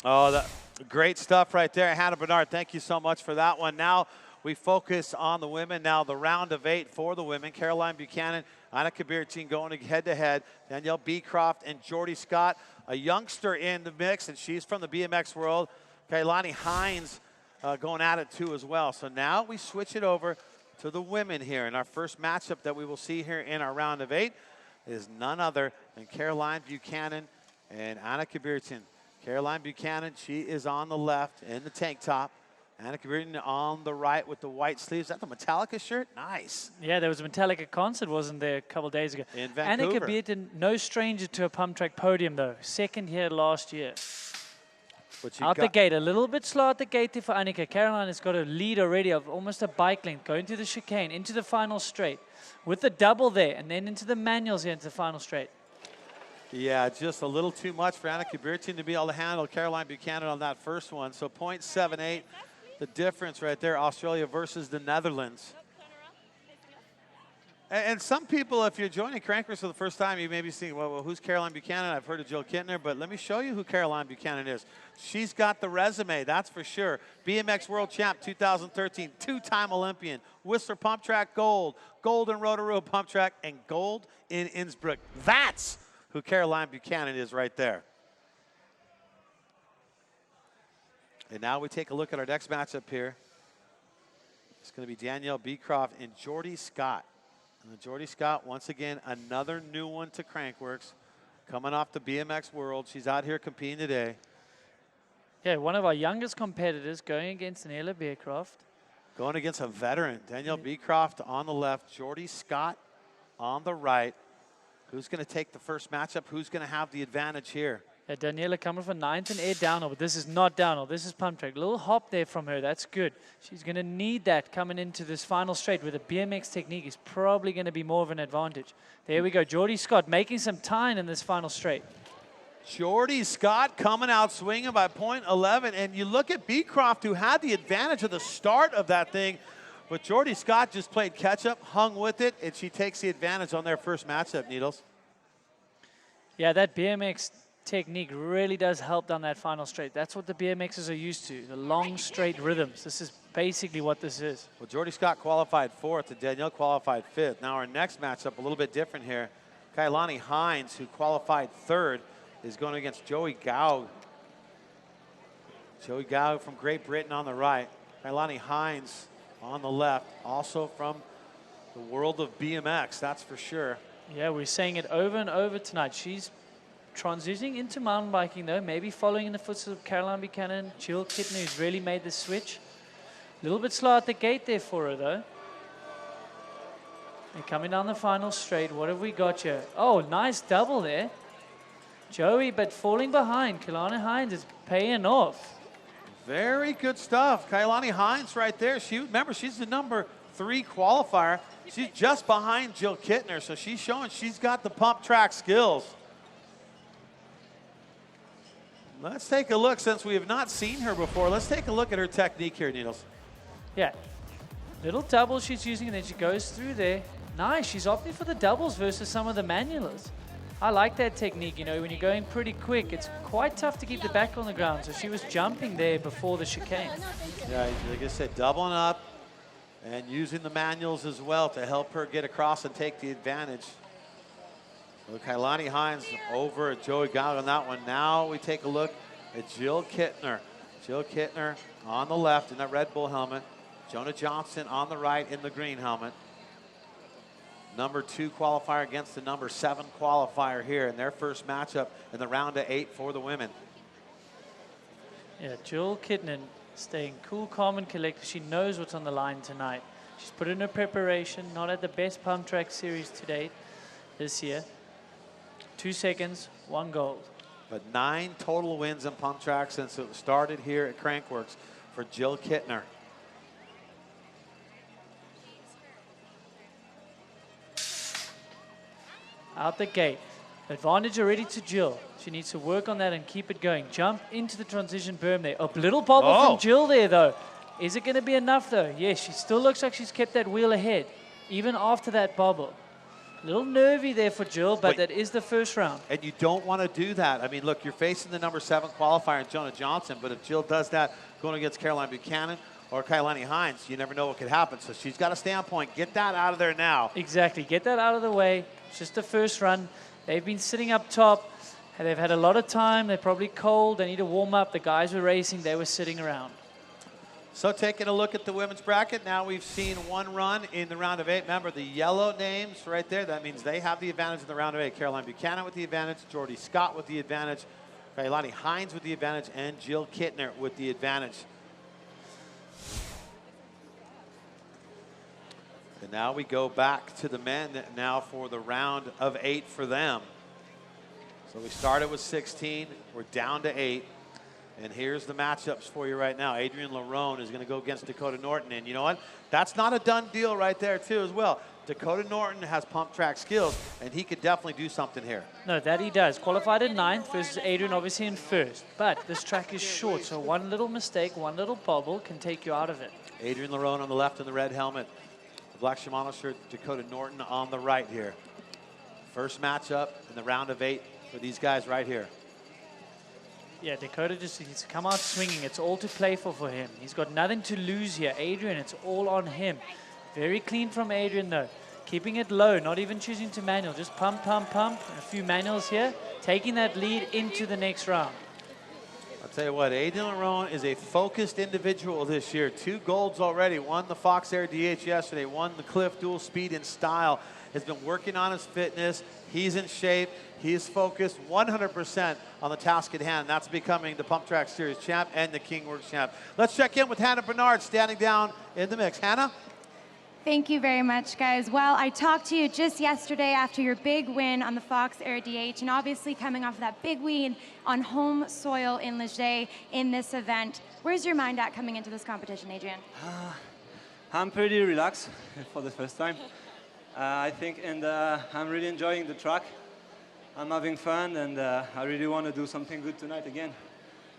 Oh, great stuff right there. Hannah Bernard, thank you so much for that one. Now we focus on the women. Now the round of 8 for the women. Caroline Buchanan, Anna Kabirtine going head-to-head. Danielle Beecroft and Jordy Scott, a youngster in the mix, and she's from the BMX world. Kailani Hines going at it too as well. So now we switch it over to the women here. And our first matchup that we will see here in our round of 8 is none other than Caroline Buchanan and Anna Kabirtine. Caroline Buchanan, she is on the left in the tank top. Anna Kabirtine on the right with the white sleeves. Is that the Metallica shirt? Nice. Yeah, there was a Metallica concert, wasn't there, a couple of days ago? In Vancouver. Anna Kabirtine, no stranger to a pump track podium, though. Second here last year. Out the gate, a little bit slow at the gate for Annika. Caroline has got a lead already of almost a bike length, going through the chicane, into the final straight, with the double there, and then into the manuals here into the final straight. Yeah, just a little too much for Anna Kabirtine to be able to handle Caroline Buchanan on that first one. So 0.78, the difference right there, Australia versus the Netherlands. And some people, if you're joining Crankworx for the first time, you may be thinking, well, who's Caroline Buchanan? I've heard of Jill Kittner, but let me show you who Caroline Buchanan is. She's got the resume, that's for sure. BMX World Champ 2013, 2-time Olympian, Whistler Pump Track Gold, Gold in Rotorua Pump Track, and Gold in Innsbruck. That's who Caroline Buchanan is right there. And now we take a look at our next matchup here. It's going to be Danielle Beecroft and Jordy Scott. And Jordy Scott, once again, another new one to Crankworx, coming off the BMX World. She's out here competing today. Yeah, one of our youngest competitors going against Danielle Beecroft. Going against a veteran, Danielle Beecroft on the left, Jordy Scott on the right. Who's going to take the first matchup? Who's going to have the advantage here? Yeah, Daniela coming for 9th and 8th downhill, but this is not downhill. This is pump track. A little hop there from her. That's good. She's going to need that coming into this final straight with a BMX technique is probably going to be more of an advantage. There we go. Jordy Scott making some time in this final straight. Jordy Scott coming out swinging by 0.11. And you look at Beecroft, who had the advantage of the start of that thing. But Jordy Scott just played catch-up, hung with it, and she takes the advantage on their first matchup, Needles. Yeah, that BMX technique really does help down that final straight. That's what the BMXers are used to, the long straight rhythms. This is basically what this is. Well, Jordy Scott qualified 4th and Danielle qualified 5th. Now our next matchup, a little bit different here. Kailani Hines, who qualified 3rd, is going against Joey Gao. Joey Gao from Great Britain on the right. Kailani Hines on the left, also from the world of BMX, that's for sure. Yeah, we're saying it over and over tonight. She's transitioning into mountain biking, though, maybe following in the footsteps of Caroline Buchanan, Jill Kittner, who's really made the switch. A little bit slow at the gate there for her, though. And coming down the final straight, what have we got here? Oh, nice double there. Joey, but falling behind. Kailani Hines is paying off. Very good stuff. Kailani Hines right there. Remember, she's the number 3 qualifier. She's just behind Jill Kittner, so she's showing she's got the pump track skills. Let's take a look, since we have not seen her before. Let's take a look at her technique here, Needles. Yeah. Little doubles she's using, and then she goes through there. Nice. She's opting for the doubles versus some of the manualers. I like that technique. You know, when you're going pretty quick, it's quite tough to keep the back on the ground. So she was jumping there before the chicane. Yeah, like I said, doubling up and using the manuals as well to help her get across and take the advantage. So Kailani Hines over at Joey Gallagher on that one. Now we take a look at Jill Kittner. Jill Kittner on the left in that Red Bull helmet. Jonah Johnson on the right in the green helmet. Number 2 qualifier against the number 7 qualifier here in their first matchup in the round of 8 for the women. Yeah, Jill Kittner staying cool, calm, and collected. She knows what's on the line tonight. She's put in her preparation, not at the best pump track series to date this year. 2 seconds, 1 gold. But 9 total wins in pump track since it started here at Crankworx for Jill Kittner. Out the gate. Advantage already to Jill. She needs to work on that and keep it going. Jump into the transition berm there. A little bobble from Jill there, though. Is it going to be enough, though? Yes, she still looks like she's kept that wheel ahead, even after that bobble. A little nervy there for Jill, but that is the first round. And you don't want to do that. I mean, look, you're facing the number 7 qualifier, Jonah Johnson, but if Jill does that going against Caroline Buchanan or Kailani Hines, you never know what could happen. So she's got a standpoint. Get that out of there now. Exactly. Get that out of the way. It's just the first run. They've been sitting up top. They've had a lot of time. They're probably cold. They need to warm up. The guys were racing. They were sitting around. So taking a look at the women's bracket, now we've seen 1 run in the round of 8. Remember the yellow names right there, that means they have the advantage in the round of 8. Caroline Buchanan with the advantage, Jordy Scott with the advantage, Kailani Hines with the advantage, and Jill Kittner with the advantage. And now we go back to the men now for the round of 8 for them. So we started with 16, we're down to 8. And here's the matchups for you right now. Adrian Larone is going to go against Dakota Norton. And you know what? That's not a done deal right there, too, as well. Dakota Norton has pump track skills, and he could definitely do something here. No, that he does. Qualified in 9th versus Adrian, obviously in 1st. But this track is short, so one little mistake, one little bobble can take you out of it. Adrian Larone on the left in the red helmet. The black Shimano shirt, Dakota Norton on the right here. First matchup in the round of 8 for these guys right here. Yeah, Dakota just needs to come out swinging. It's all to play for him. He's got nothing to lose here. Adrian, it's all on him. Very clean from Adrian, though. Keeping it low, not even choosing to manual. Just pump, pump, pump. A few manuals here. Taking that lead into the next round. I'll tell you what, Adrian Larone is a focused individual this year. 2 golds already. Won the Fox Air DH yesterday. Won the Cliff Dual Speed in Style. Has been working on his fitness. He's in shape. He is focused 100% on the task at hand. That's becoming the Pump Track Series champ and the Kingworx champ. Let's check in with Hannah Bernard standing down in the mix. Hannah? Thank you very much, guys. Well, I talked to you just yesterday after your big win on the Fox Air DH, and obviously coming off of that big win on home soil in Leger in this event. Where's your mind at coming into this competition, Adrian? I'm pretty relaxed for the first time. I think, and I'm really enjoying the track. I'm having fun, and I really want to do something good tonight again.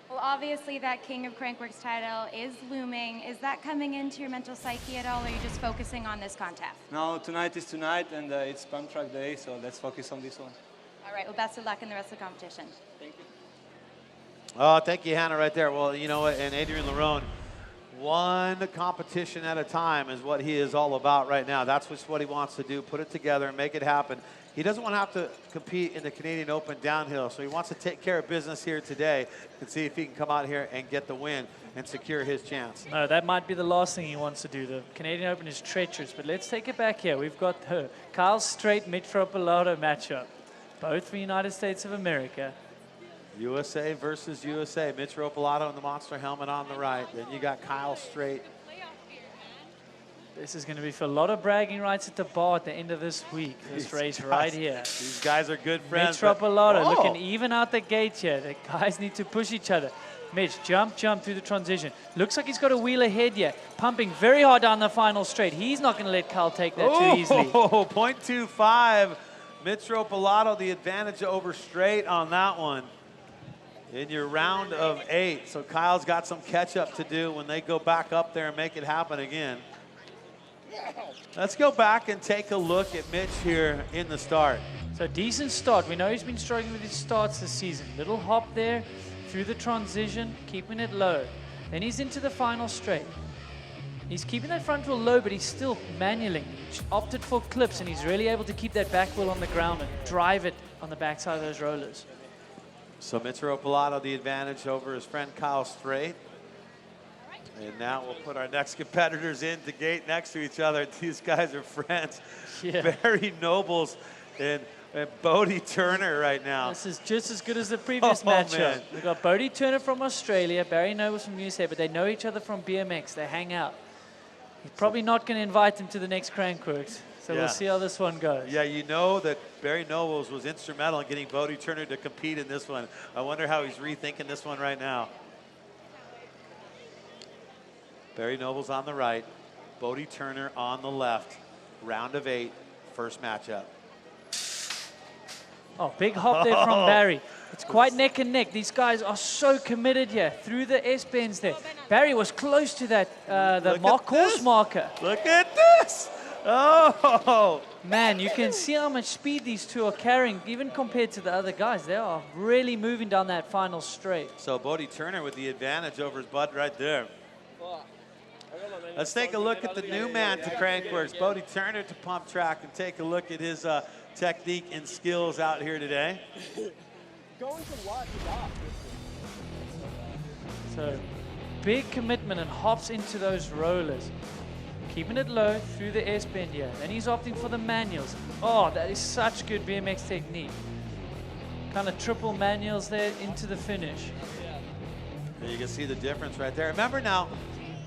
Well, obviously that King of Crankworx title is looming. Is that coming into your mental psyche at all, or are you just focusing on this contest? No, tonight is tonight, and it's pump track day, so let's focus on this one. All right, well, best of luck in the rest of the competition. Thank you. Oh, thank you, Hannah, right there. Well, you know what, and Adrian Larone, one competition at a time is what he is all about right now. That's what he wants to do, put it together and make it happen. He doesn't want to have to compete in the Canadian Open downhill, so he wants to take care of business here today and see if he can come out here and get the win and secure his chance. No, that might be the last thing he wants to do. The Canadian Open is treacherous, but let's take it back here. We've got her Kyle Strait, Mitropolato matchup, both for United States of America. USA versus USA. Mitch Ropolato in the monster helmet on the right. Then you got Kyle Strait. This is going to be for a lot of bragging rights at the bar at the end of this week. This race right here. These guys are good friends. Mitropolato looking even out the gate here. The guys need to push each other. Mitch, jump through the transition. Looks like he's got a wheel ahead here. Pumping very hard down the final straight. He's not going to let Kyle take that too easily. Oh, 0.25. Mitro Pilato, the advantage over straight on that one in your round of 8. So Kyle's got some catch up to do when they go back up there and make it happen again. Let's go back and take a look at Mitch here in the start. So decent start. We know he's been struggling with his starts this season. Little hop there through the transition, keeping it low. Then he's into the final straight. He's keeping that front wheel low, but he's still manualing. He opted for clips, and he's really able to keep that back wheel on the ground and drive it on the backside of those rollers. So Mitro Pilato, the advantage over his friend Kyle Straight. And now we'll put our next competitors in the gate next to each other. These guys are friends. Yeah. Barry Nobles and Bodie Turner right now. This is just as good as the previous matchup. Man. We've got Bodie Turner from Australia, Barry Nobles from USA, but they know each other from BMX. They hang out. He's probably not going to invite him to the next Crankworx. So we'll see how this one goes. Yeah, you know that Barry Nobles was instrumental in getting Bodie Turner to compete in this one. I wonder how he's rethinking this one right now. Barry Nobles on the right, Bodie Turner on the left. Round of 8, first matchup. Oh, big hop there from Barry. It's quite neck and neck. These guys are so committed here through the S-bends there. Barry was close to that, the course marker. Look at this. Oh! Man, you can see how much speed these two are carrying, even compared to the other guys. They are really moving down that final straight. So Bodie Turner with the advantage over his bud right there. Let's take a look at the new man to Crankworx, Bodie Turner to Pump Track, and take a look at his technique and skills out here today. So big commitment and hops into those rollers. Keeping it low through the S-bend here. Then he's opting for the manuals. Oh, that is such good BMX technique. Kind of triple manuals there into the finish. You can see the difference right there. Remember now,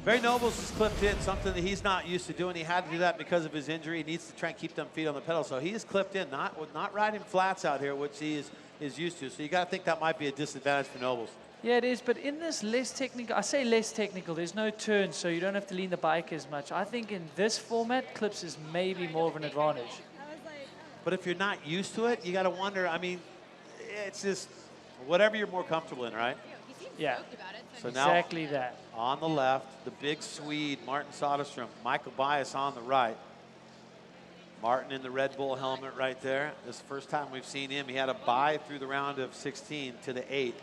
Barry Nobles is clipped in, something that he's not used to doing. He had to do that because of his injury. He needs to try and keep them feet on the pedal. So he is clipped in, not riding flats out here, which he is used to. So you got to think that might be a disadvantage for Nobles. Yeah, it is, but in this less technical, I say less technical, there's no turn, so you don't have to lean the bike as much. I think in this format, clips is maybe more of an advantage. But if you're not used to it, you got to wonder, I mean, it's just whatever you're more comfortable in, right? Yeah, so now exactly that. On the left, the big Swede, Martin Soderstrom. Michael Bias on the right. Martin in the Red Bull helmet right there. This is the first time we've seen him. He had a bye through the round of 16 to the 8.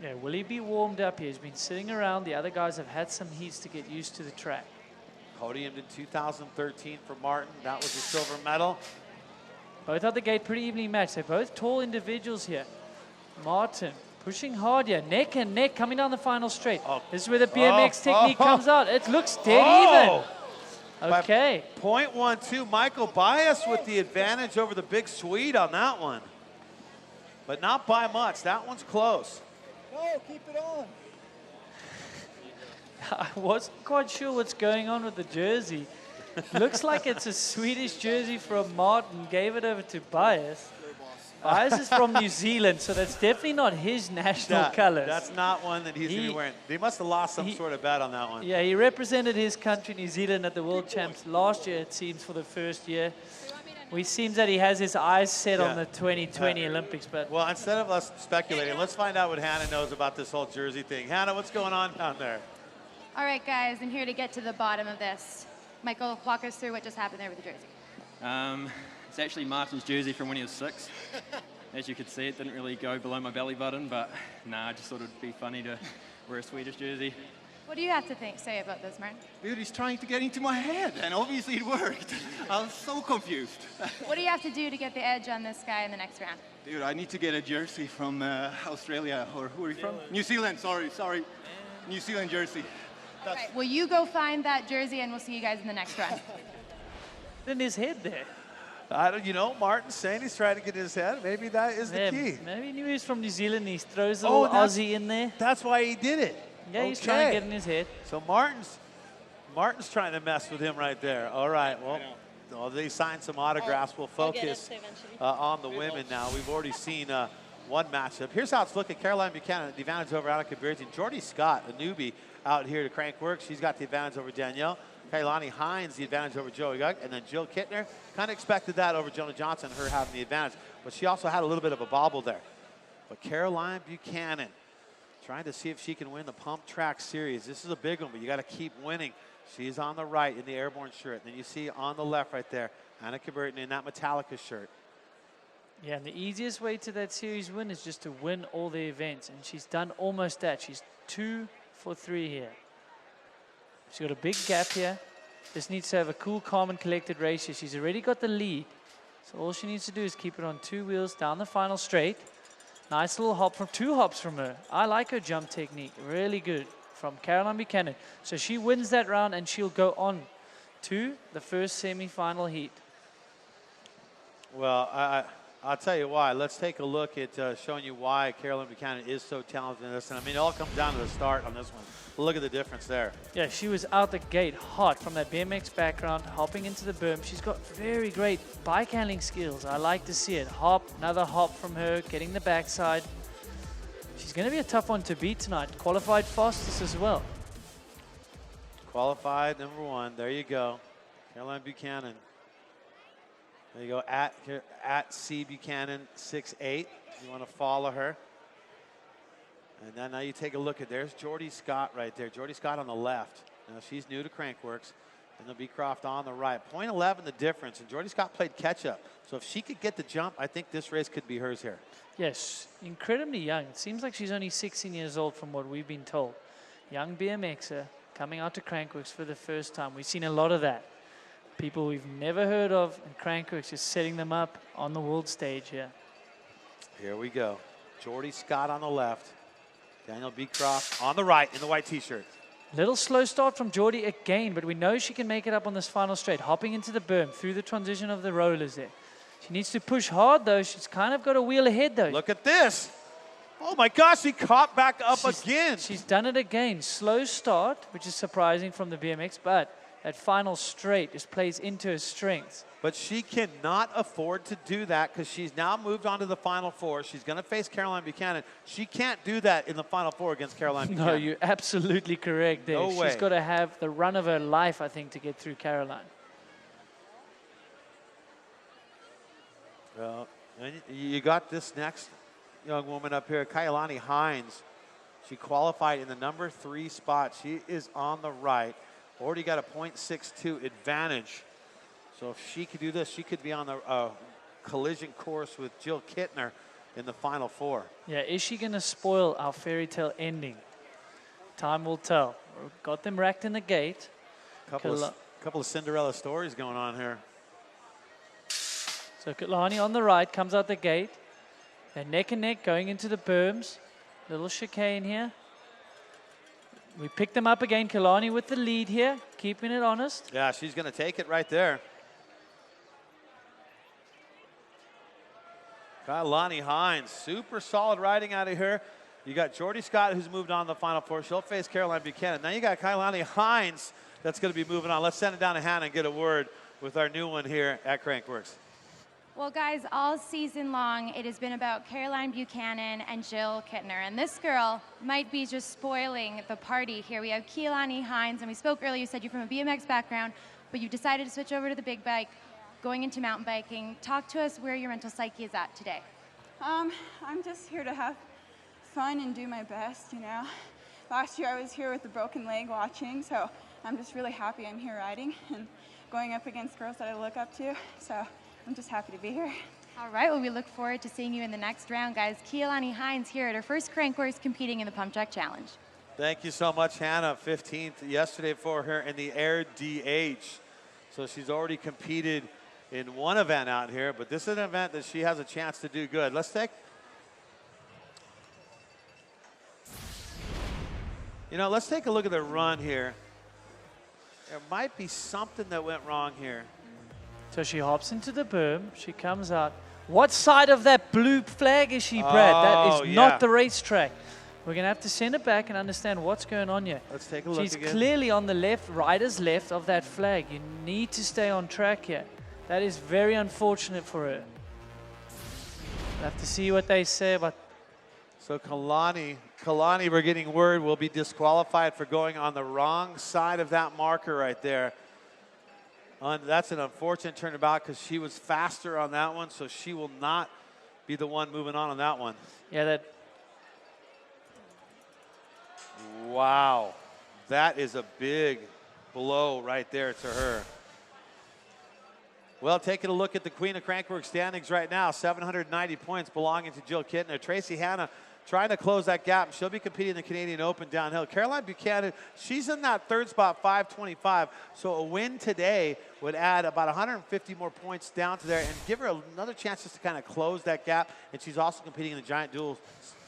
Yeah, will he be warmed up here? He's been sitting around. The other guys have had some heats to get used to the track. Podiumed in 2013 for Martin. That was a silver medal. Both at the gate pretty evenly matched. They're both tall individuals here. Martin pushing hard here, neck and neck, coming down the final straight. This is where the BMX technique comes out. It looks dead even. Okay. 0.12, Michael Bias with the advantage over the big Swede on that one. But not by much. That one's close. No, keep it on. I wasn't quite sure what's going on with the jersey. Looks like it's a Swedish jersey from Martin. Gave it over to Bias. Bias is from New Zealand, so that's definitely not his national colors. That's not one that he's going to be wearing. He must have lost some sort of bet on that one. Yeah, he represented his country, New Zealand, at the World Champs last year, it seems, for the first year. It seems that he has his eyes set on the 2020 Olympics. But well, instead of us speculating, let's find out what Hannah knows about this whole jersey thing. Hannah, what's going on down there? All right, guys, I'm here to get to the bottom of this. Michael, walk us through what just happened there with the jersey. It's actually Martin's jersey from when he was 6. As you could see, it didn't really go below my belly button, but I just thought it'd be funny to wear a Swedish jersey. What do you have to say about this, Martin? Dude, he's trying to get into my head, and obviously it worked. I was so confused. What do you have to do to get the edge on this guy in the next round? Dude, I need to get a jersey from Australia, or who are you from? New Zealand, sorry. New Zealand jersey. All right, well, you go find that jersey, and we'll see you guys in the next round. in his head there. I don't, you know, Martin's saying he's trying to get his head. Maybe that is the key. Maybe he knew he was from New Zealand. He throws a little Aussie in there. That's why he did it. Yeah, he's trying to get in his head. So Martin's trying to mess with him right there. All right, well, they signed some autographs. We'll focus on the women now. We've already seen one matchup. Here's how it's looking. Caroline Buchanan, the advantage over Annika Bierzi. Jordy Scott, a newbie out here to Crankworx. She's got the advantage over Danielle. Kailani Hines, the advantage over Joey Gugg. And then Jill Kittner, kind of expected that over Jonah Johnson, her having the advantage. But she also had a little bit of a bobble there. But Caroline Buchanan, trying to see if she can win the Pump Track Series. This is a big one, but you got to keep winning. She's on the right in the airborne shirt. Then you see on the left right there, Annika Burton in that Metallica shirt. Yeah, and the easiest way to that series win is just to win all the events. And she's done almost that. She's 2 for 3 here. She's got a big gap here. Just needs to have a cool, calm, and collected race here. She's already got the lead. So all she needs to do is keep it on 2 wheels down the final straight. Nice little hop from 2 hops from her. I like her jump technique. Really good from Caroline Buchanan. So she wins that round and she'll go on to the first semi-final heat. Well, I'll tell you why. Let's take a look at showing you why Caroline Buchanan is so talented in this. And I mean, it all comes down to the start on this one. Look at the difference there. Yeah, she was out the gate hot from that BMX background, hopping into the berm. She's got very great bike handling skills. I like to see it. Hop, another hop from her, getting the backside. She's going to be a tough one to beat tonight. Qualified fastest as well. Qualified #1. There you go. Caroline Buchanan. There you go. At C Buchanan 68. You want to follow her. And then now you take a look at, there's Jordy Scott right there. Jordy Scott on the left. Now she's new to Crankworx. And the Beecroft on the right. 0.11 the difference. And Jordy Scott played catch up. So if she could get the jump, I think this race could be hers here. Yes, incredibly young. It seems like she's only 16 years old from what we've been told. Young BMXer coming out to Crankworx for the first time. We've seen a lot of that. People we've never heard of, and Crankworx is setting them up on the world stage here. Here we go. Jordy Scott on the left. Daniel Beecroft on the right in the white t-shirt. Little slow start from Jordy again, but we know she can make it up on this final straight. Hopping into the berm through the transition of the rollers there. She needs to push hard though. She's kind of got a wheel ahead though. Look at this. Oh my gosh, she caught back up again. She's done it again. Slow start, which is surprising from the BMX, but that final straight just plays into her strengths. But she cannot afford to do that because she's now moved on to the Final Four. She's going to face Caroline Buchanan. She can't do that in the Final Four against Caroline Buchanan. No, you're absolutely correct there. No way. She's got to have the run of her life, I think, to get through Caroline. Well, and you got this next young woman up here, Kailani Hines. She qualified in the #3 spot. She is on the right. Already got a .62 advantage. So if she could do this, she could be on the collision course with Jill Kittner in the Final Four. Yeah, is she going to spoil our fairy tale ending? Time will tell. We've got them racked in the gate. Couple of Cinderella stories going on here. So Kalani on the right comes out the gate. They're neck and neck going into the berms. Little chicane here. We pick them up again. Kalani with the lead here, keeping it honest. Yeah, she's going to take it right there. Kailani Hines, super solid riding out of here. You got Jordy Scott, who's moved on to the Final Four. She'll face Caroline Buchanan. Now you got Kailani Hines that's going to be moving on. Let's send it down to Hannah and get a word with our new one here at Crankworx. Well, guys, all season long, it has been about Caroline Buchanan and Jill Kittner. And this girl might be just spoiling the party here. We have Kailani Hines, and we spoke earlier. You said you're from a BMX background, but you decided to switch over to the big bike, going into mountain biking. Talk to us where your mental psyche is at today. I'm just here to have fun and do my best, you know. Last year I was here with a broken leg watching, so I'm just really happy I'm here riding and going up against girls that I look up to. So I'm just happy to be here. All right, well, we look forward to seeing you in the next round, guys. Kailani Hines here at her first Crankworx competing in the Pump Track Challenge. Thank you so much, Hannah. 15th yesterday for her in the Air DH. So she's already competed in one event out here, but this is an event that she has a chance to do good. Let's take a look at the run here. There might be something that went wrong here. So she hops into the berm. She comes out. What side of that blue flag is she, Brad? That is not the racetrack. We're going to have to send it back and understand what's going on here. Let's take a look again. She's clearly on the left, rider's left of that flag. You need to stay on track here. That is very unfortunate for her. have to see what they say about. So Kokanee, we're getting word, will be disqualified for going on the wrong side of that marker right there. That's an unfortunate turnabout because she was faster on that one, so she will not be the one moving on that one. Yeah, that. Wow, that is a big blow right there to her. Well, taking a look at the Queen of Crankworx standings right now, 790 points belonging to Jill Kittner. Tracy Hanna trying to close that gap. She'll be competing in the Canadian Open downhill. Caroline Buchanan, she's in that third spot, 525. So a win today would add about 150 more points down to there and give her another chance just to kind of close that gap. And she's also competing in the giant dual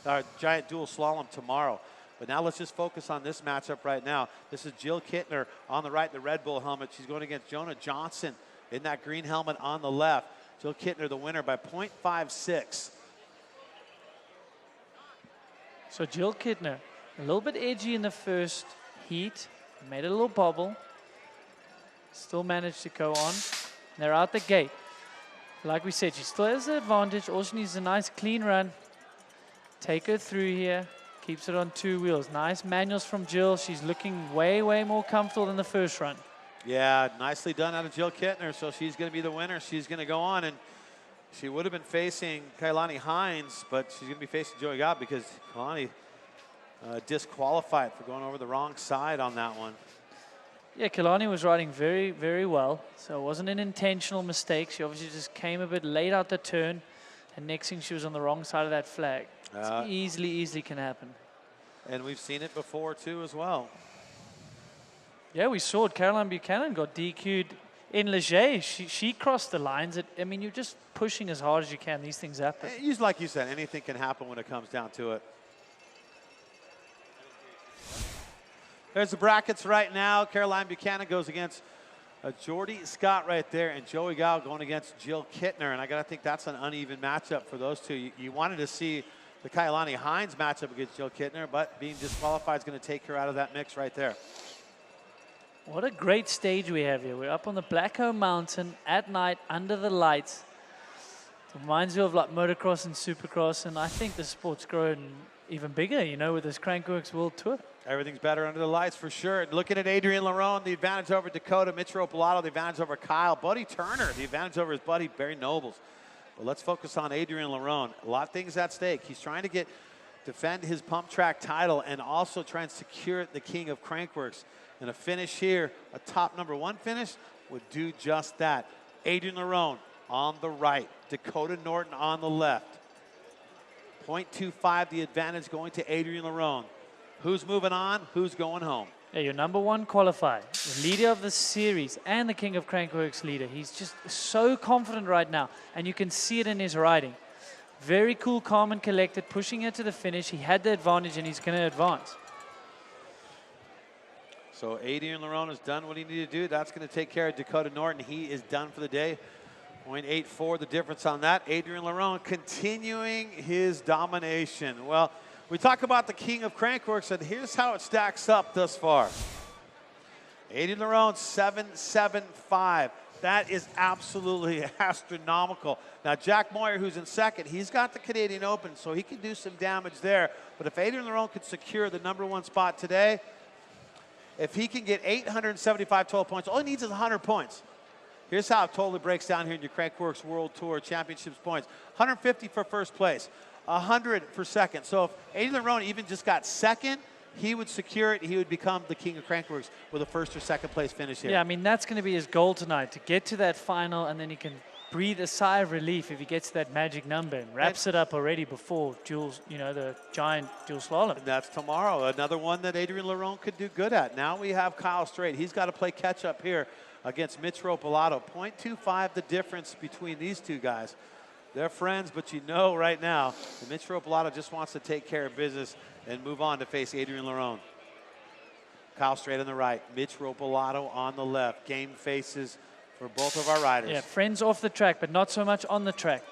slalom tomorrow. But now let's just focus on this matchup right now. This is Jill Kittner on the right, the Red Bull helmet. She's going against Jonah Johnson in that green helmet on the left. Jill Kittner, the winner by 0.56. So Jill Kittner, a little bit edgy in the first heat, made a little bobble, still managed to go on. They're out the gate. Like we said, she still has the advantage. All she needs is a nice clean run. Take her through here. Keeps it on 2 wheels. Nice manuals from Jill. She's looking way, way more comfortable than the first run. Yeah, nicely done out of Jill Kittner. So she's going to be the winner. She's going to go on, and she would have been facing Kailani Hines, but she's going to be facing Joey Gott because Kailani disqualified for going over the wrong side on that one. Yeah, Kailani was riding very, very well. So it wasn't an intentional mistake. She obviously just came a bit late out the turn, and next thing she was on the wrong side of that flag. Easily can happen. And we've seen it before too as well. Yeah, we saw it. Caroline Buchanan got DQ'd in Leger. She crossed the lines. I mean, you're just pushing as hard as you can. These things happen. Like you said, anything can happen when it comes down to it. There's the brackets right now. Caroline Buchanan goes against Jordy Scott right there, and Joey Gao going against Jill Kittner. And I got to think that's an uneven matchup for those two. You wanted to see the Kailani Hines matchup against Jill Kittner, but being disqualified is going to take her out of that mix right there. What a great stage we have here. We're up on the Blackcomb Mountain at night under the lights. It reminds you of like motocross and supercross, and I think the sport's grown even bigger, you know, with this Crankworx World Tour. Everything's better under the lights for sure. And looking at Adrian Larone, the advantage over Dakota. Mitch Ropolato, the advantage over Kyle. Buddy Turner, the advantage over his buddy Barry Nobles. But let's focus on Adrian Larone. A lot of things at stake. He's trying to defend his pump track title and also try and secure the King of Crankworx. And a finish here, a top #1 finish, would do just that. Adrian Larone on the right. Dakota Norton on the left. 0.25 the advantage going to Adrian Larone. Who's moving on? Who's going home? Yeah, your #1 qualifier, the leader of the series and the King of Crankworx leader. He's just so confident right now, and you can see it in his riding. Very cool, calm, and collected, pushing it to the finish. He had the advantage, and he's going to advance. So Adrian Larone has done what he needed to do. That's going to take care of Dakota Norton. He is done for the day. 0.84 the difference on that. Adrian Larone continuing his domination. Well, we talk about the King of Crankworx, and here's how it stacks up thus far. Adrian Larone, 7.75. That is absolutely astronomical. Now, Jack Moyer, who's in second, he's got the Canadian Open, so he can do some damage there. But if Adrian Larone could secure the #1 spot today, if he can get 875 total points, all he needs is 100 points. Here's how it totally breaks down here in your Crankworx World Tour Championships points. 150 for first place, 100 for second. So if Adrian Larone even just got second, he would secure it. He would become the King of Crankworx with a first or second place finish here. Yeah, I mean, that's going to be his goal tonight, to get to that final, and then he can breathe a sigh of relief if he gets to that magic number and wraps it up already before Jules, you know, the giant dual slalom. And that's tomorrow. Another one that Adrian Larone could do good at. Now we have Kyle Strait. He's got to play catch up here against Mitch Ropolato. 0.25 the difference between these two guys. They're friends, but you know right now that Mitch Ropolato just wants to take care of business and move on to face Adrian Larone. Kyle Strait on the right, Mitch Ropolato on the left. Game faces for both of our riders. Yeah, friends off the track, but not so much on the track.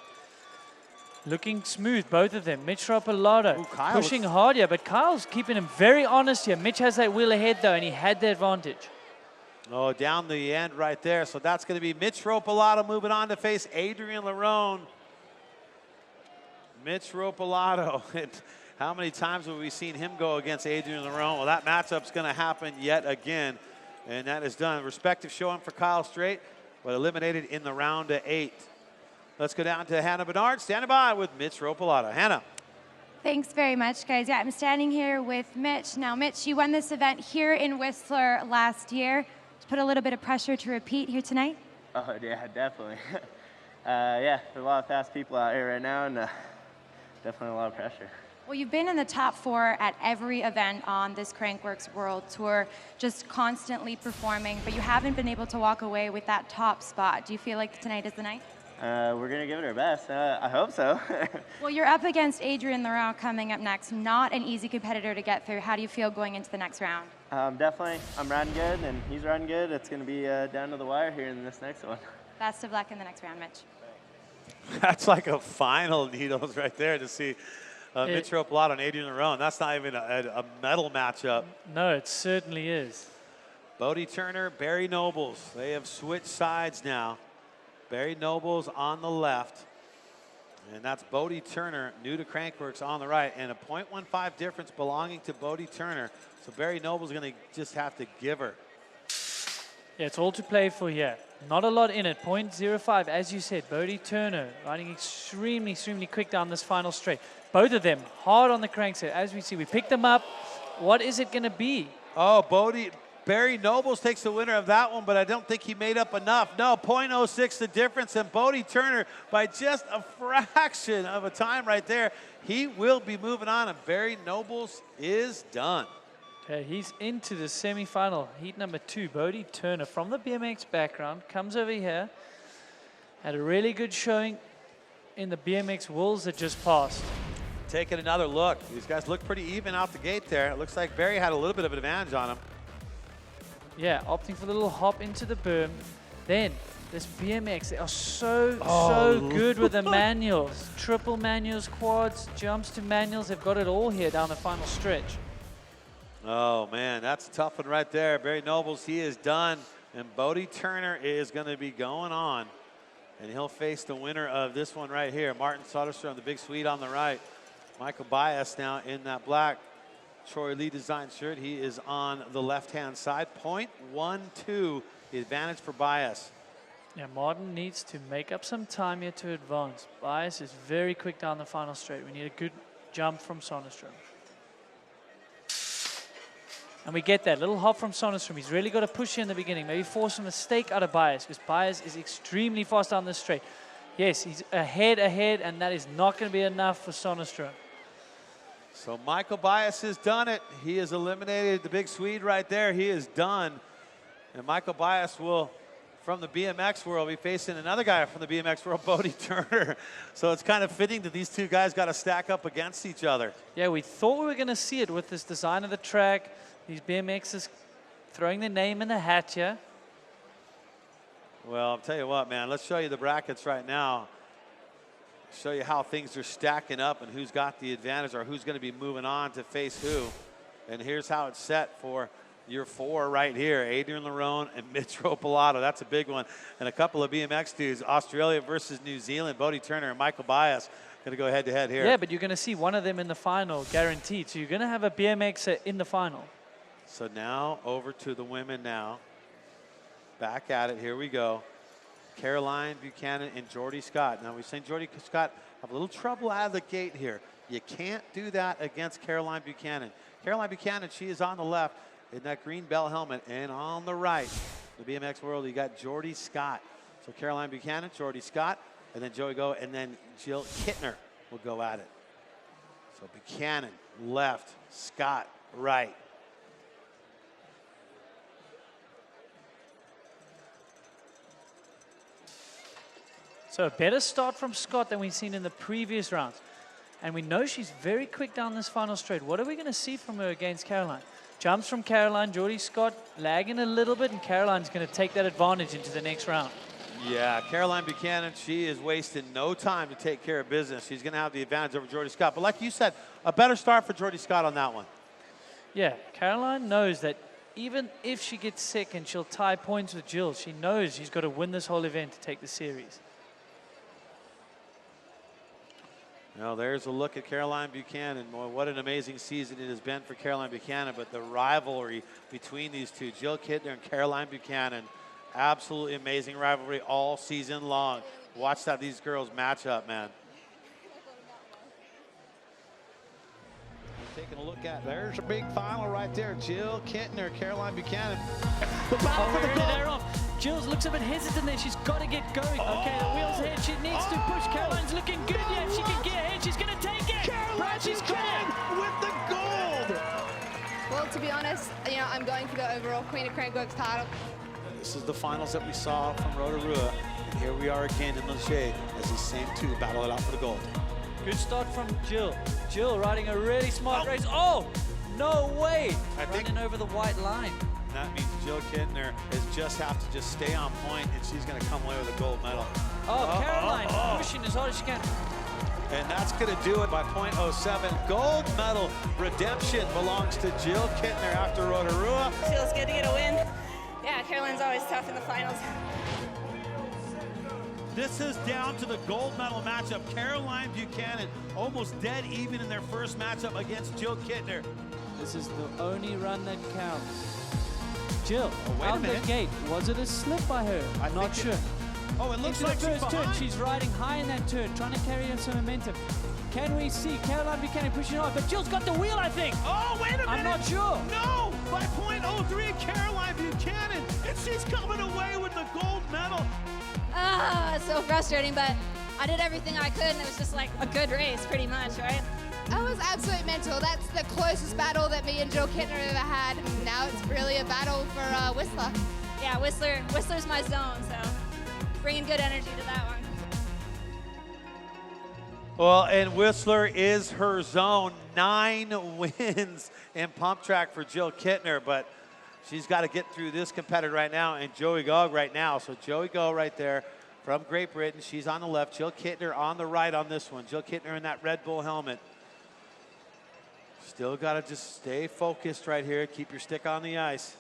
Looking smooth, both of them. Mitch Ropolato pushing hard here, but Kyle's keeping him very honest here. Mitch has that wheel ahead, though, and he had the advantage. Oh, down the end right there. So that's going to be Mitch Ropolato moving on to face Adrian Larone. Mitch Ropolato. How many times have we seen him go against Adrian Lerone? Well, that matchup's going to happen yet again, and that is done. Respective showing for Kyle Straight, but eliminated in the round of 8. Let's go down to Hannah Bernard, standing by with Mitch Ropolato. Hannah. Thanks very much, guys. Yeah, I'm standing here with Mitch. Now, Mitch, you won this event here in Whistler last year. To put a little bit of pressure to repeat here tonight? Oh, yeah, definitely. Yeah, there's a lot of fast people out here right now, and definitely a lot of pressure. Well, you've been in the top 4 at every event on this Crankworx World Tour, just constantly performing, but you haven't been able to walk away with that top spot. Do you feel like tonight is the night? We're going to give it our best. I hope so. Well, you're up against Adrian Lerone coming up next. Not an easy competitor to get through. How do you feel going into the next round? Definitely. I'm riding good, and he's riding good. It's going to be down to the wire here in this next one. Best of luck in the next round, Mitch. That's like a final needles right there to see Mitch Ropolato and Adrian Lerone. That's not even a medal matchup. No, it certainly is. Bodie Turner, Barry Nobles. They have switched sides now. Barry Nobles on the left. And that's Bodie Turner, new to Crankworx, on the right. And a .15 difference belonging to Bodie Turner. So Barry Noble's going to just have to give her. Yeah, it's all to play for here. Not a lot in it. .05, as you said. Bodie Turner riding extremely, extremely quick down this final straight. Both of them hard on the crankset. As we see, we picked them up. What is it going to be? Oh, Barry Nobles takes the winner of that one, but I don't think he made up enough. No, .06 the difference, and Bodie Turner by just a fraction of a time right there. He will be moving on, and Barry Nobles is done. Okay, he's into the semifinal, heat number 2. Bodie Turner from the BMX background comes over here. Had a really good showing in the BMX Worlds that just passed. Taking another look. These guys look pretty even out the gate there. It looks like Barry had a little bit of an advantage on him. Yeah, opting for the little hop into the berm. Then this BMX, they are so good with the manuals. Triple manuals, quads, jumps to manuals. They've got it all here down the final stretch. Oh, man, that's a tough one right there. Barry Nobles, he is done. And Bodie Turner is going to be going on. And he'll face the winner of this one right here. Martin Soderstrom, the big Swede on the right. Michael Bias now in that black Troy Lee design shirt. He is on the left-hand side. .12, the advantage for Bias. Yeah, Martin needs to make up some time here to advance. Bias is very quick down the final straight. We need a good jump from Soderstrom. And we get that little hop from Soderstrom. He's really got to push here in the beginning. Maybe force a mistake out of Bias, because Bias is extremely fast down this straight. Yes, he's ahead, and that is not going to be enough for Soderstrom. So Michael Bias has done it. He has eliminated the big Swede right there. He is done. And Michael Bias will, from the BMX world, be facing another guy from the BMX world, Bodie Turner. So it's kind of fitting that these two guys got to stack up against each other. Yeah, we thought we were going to see it with this design of the track. These BMXs throwing their name in the hat here. Well, I'll tell you what, man. Let's show you the brackets right now. Show you how things are stacking up and who's got the advantage or who's going to be moving on to face who. And here's how it's set for your 4 right here. Adrian Lerone and Mitch Ropolato. That's a big one. And a couple of BMX dudes. Australia versus New Zealand. Bodie Turner and Michael Bias going to go head-to-head here. Yeah, but you're going to see one of them in the final, guaranteed. So you're going to have a BMXer in the final. So now over to the women now. Back at it. Here we go. Caroline Buchanan and Jordy Scott. Now, we've seen Jordy Scott have a little trouble out of the gate here. You can't do that against Caroline Buchanan. Caroline Buchanan, she is on the left in that green bell helmet. And on the right, the BMX world, you got Jordy Scott. So Caroline Buchanan, Jordy Scott, and then Joey Go, and then Jill Kittner will go at it. So Buchanan, left, Scott, right. So a better start from Scott than we've seen in the previous rounds. And we know she's very quick down this final straight. What are we going to see from her against Caroline? Jumps from Caroline, Jordy Scott lagging a little bit, and Caroline's going to take that advantage into the next round. Yeah, Caroline Buchanan, she is wasting no time to take care of business. She's going to have the advantage over Jordy Scott. But like you said, a better start for Jordy Scott on that one. Yeah, Caroline knows that even if she gets sick and she'll tie points with Jill, she knows she's got to win this whole event to take the series. Now there's a look at Caroline Buchanan. Boy, what an amazing season it has been for Caroline Buchanan, but the rivalry between these two, Jill Kittner and Caroline Buchanan, absolutely amazing rivalry all season long. Watch how these girls match up, man. Taking a look at, there's a big final right there. Jill Kittner, Caroline Buchanan. The battle for the gold. Jill looks a bit hesitant there. She's got to get going. Okay, the wheel's ahead. She needs to push. Caroline's looking good. Yeah, if she can get ahead, she's going to take it. Caroline Buchanan with the gold. Well, to be honest, you know, I'm going for the overall Queen of Crankworx title. This is the finals that we saw from Rotorua. And here we are again in the shade as these same two battle it out for the gold. Good start from Jill. Jill riding a really smart race. Oh, no way. Running over the white line. That means Jill Kittner just have to stay on point, and she's going to come away with a gold medal. Caroline pushing as hard as she can. And that's going to do it by .07. Gold medal redemption belongs to Jill Kittner after Rotorua. Feels good to get a win. Yeah, Caroline's always tough in the finals. This is down to the gold medal matchup. Caroline Buchanan almost dead even in their first matchup against Jill Kittner. This is the only run that counts. Jill, out the gate. Was it a slip by her? I'm not sure. Oh, it looks Into like the first she's turn. behind. She's riding high in that turn, trying to carry in some momentum. Can we see Caroline Buchanan pushing hard? But Jill's got the wheel, I think. Oh, wait a minute. I'm not sure. No, by .03, Caroline Buchanan, and she's coming away with the gold medal. It's so frustrating, but I did everything I could, and it was just like a good race, pretty much, right? That was absolutely mental. That's the closest battle that me and Jill Kittner ever had. Now it's really a battle for Whistler. Yeah, Whistler's my zone, so bringing good energy to that one. Well, and Whistler is her zone. 9 wins in pump track for Jill Kittner, but she's got to get through this competitor right now, and Joey Gog right now. So Joey Gog right there from Great Britain. She's on the left. Jill Kittner on the right on this one. Jill Kittner in that Red Bull helmet. Still got to just stay focused right here. Keep your stick on the ice.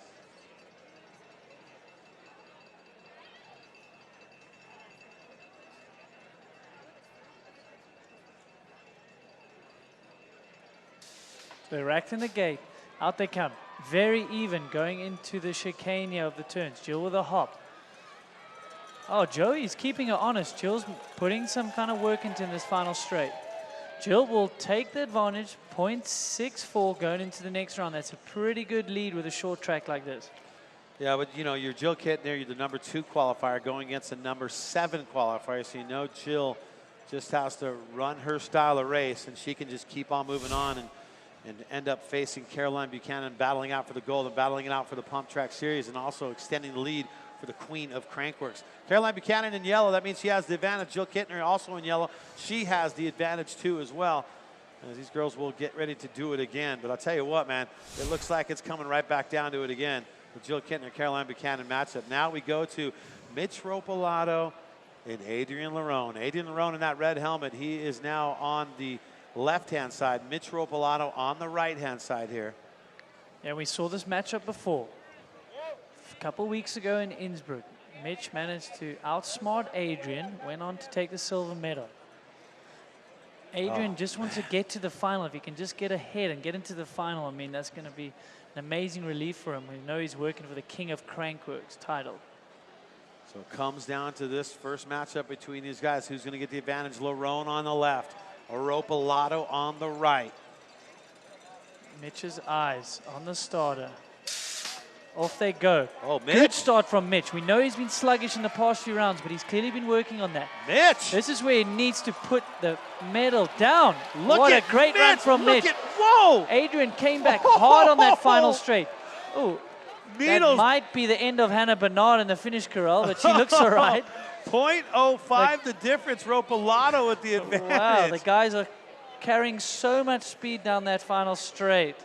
They're racked in the gate. Out they come. Very even going into the chicane of the turns. Jill with a hop. Oh, Joey's keeping her honest. Jill's putting some kind of work into this final straight. Jill will take the advantage. 0.64 going into the next round. That's a pretty good lead with a short track like this. Yeah, but you know, you're Jill Kittner, you're the number 2 qualifier going against the number 7 qualifier. So you know Jill just has to run her style of race, and she can just keep on moving on and end up facing Caroline Buchanan, battling out for the gold and battling it out for the Pump Track Series, and also extending the lead for the Queen of Crankworx. Caroline Buchanan in yellow, that means she has the advantage. Jill Kittner also in yellow, she has the advantage too as well. As these girls will get ready to do it again. But I'll tell you what, man, it looks like it's coming right back down to it again. The Jill Kittner, Caroline Buchanan matchup. Now we go to Mitch Ropolato and Adrian Larone. Adrian Larone in that red helmet, he is now on the left-hand side. Mitch Ropolato on the right-hand side here. Yeah, we saw this matchup before. A couple weeks ago in Innsbruck, Mitch managed to outsmart Adrian, went on to take the silver medal. Adrian just wants to get to the final. If he can just get ahead and get into the final, I mean, that's going to be an amazing relief for him. We know he's working for the King of Crankworx title. So it comes down to this first matchup between these guys. Who's going to get the advantage? Larone on the left, Ropolato on the right. Mitch's eyes on the starter. Off they go. Oh, Mitch. Good start from Mitch. We know he's been sluggish in the past few rounds, but he's clearly been working on that. Mitch! This is where he needs to put the medal down. Look what at a great Mitch. run from Look Mitch. at, whoa! Adrian came back hard on that final straight. Oh, that Needles. might be the end of Hannah Bernard in the finish, Corral, but she looks all right. 0.05 the difference. Ropolato with the advantage. Wow, the guys are carrying so much speed down that final straight.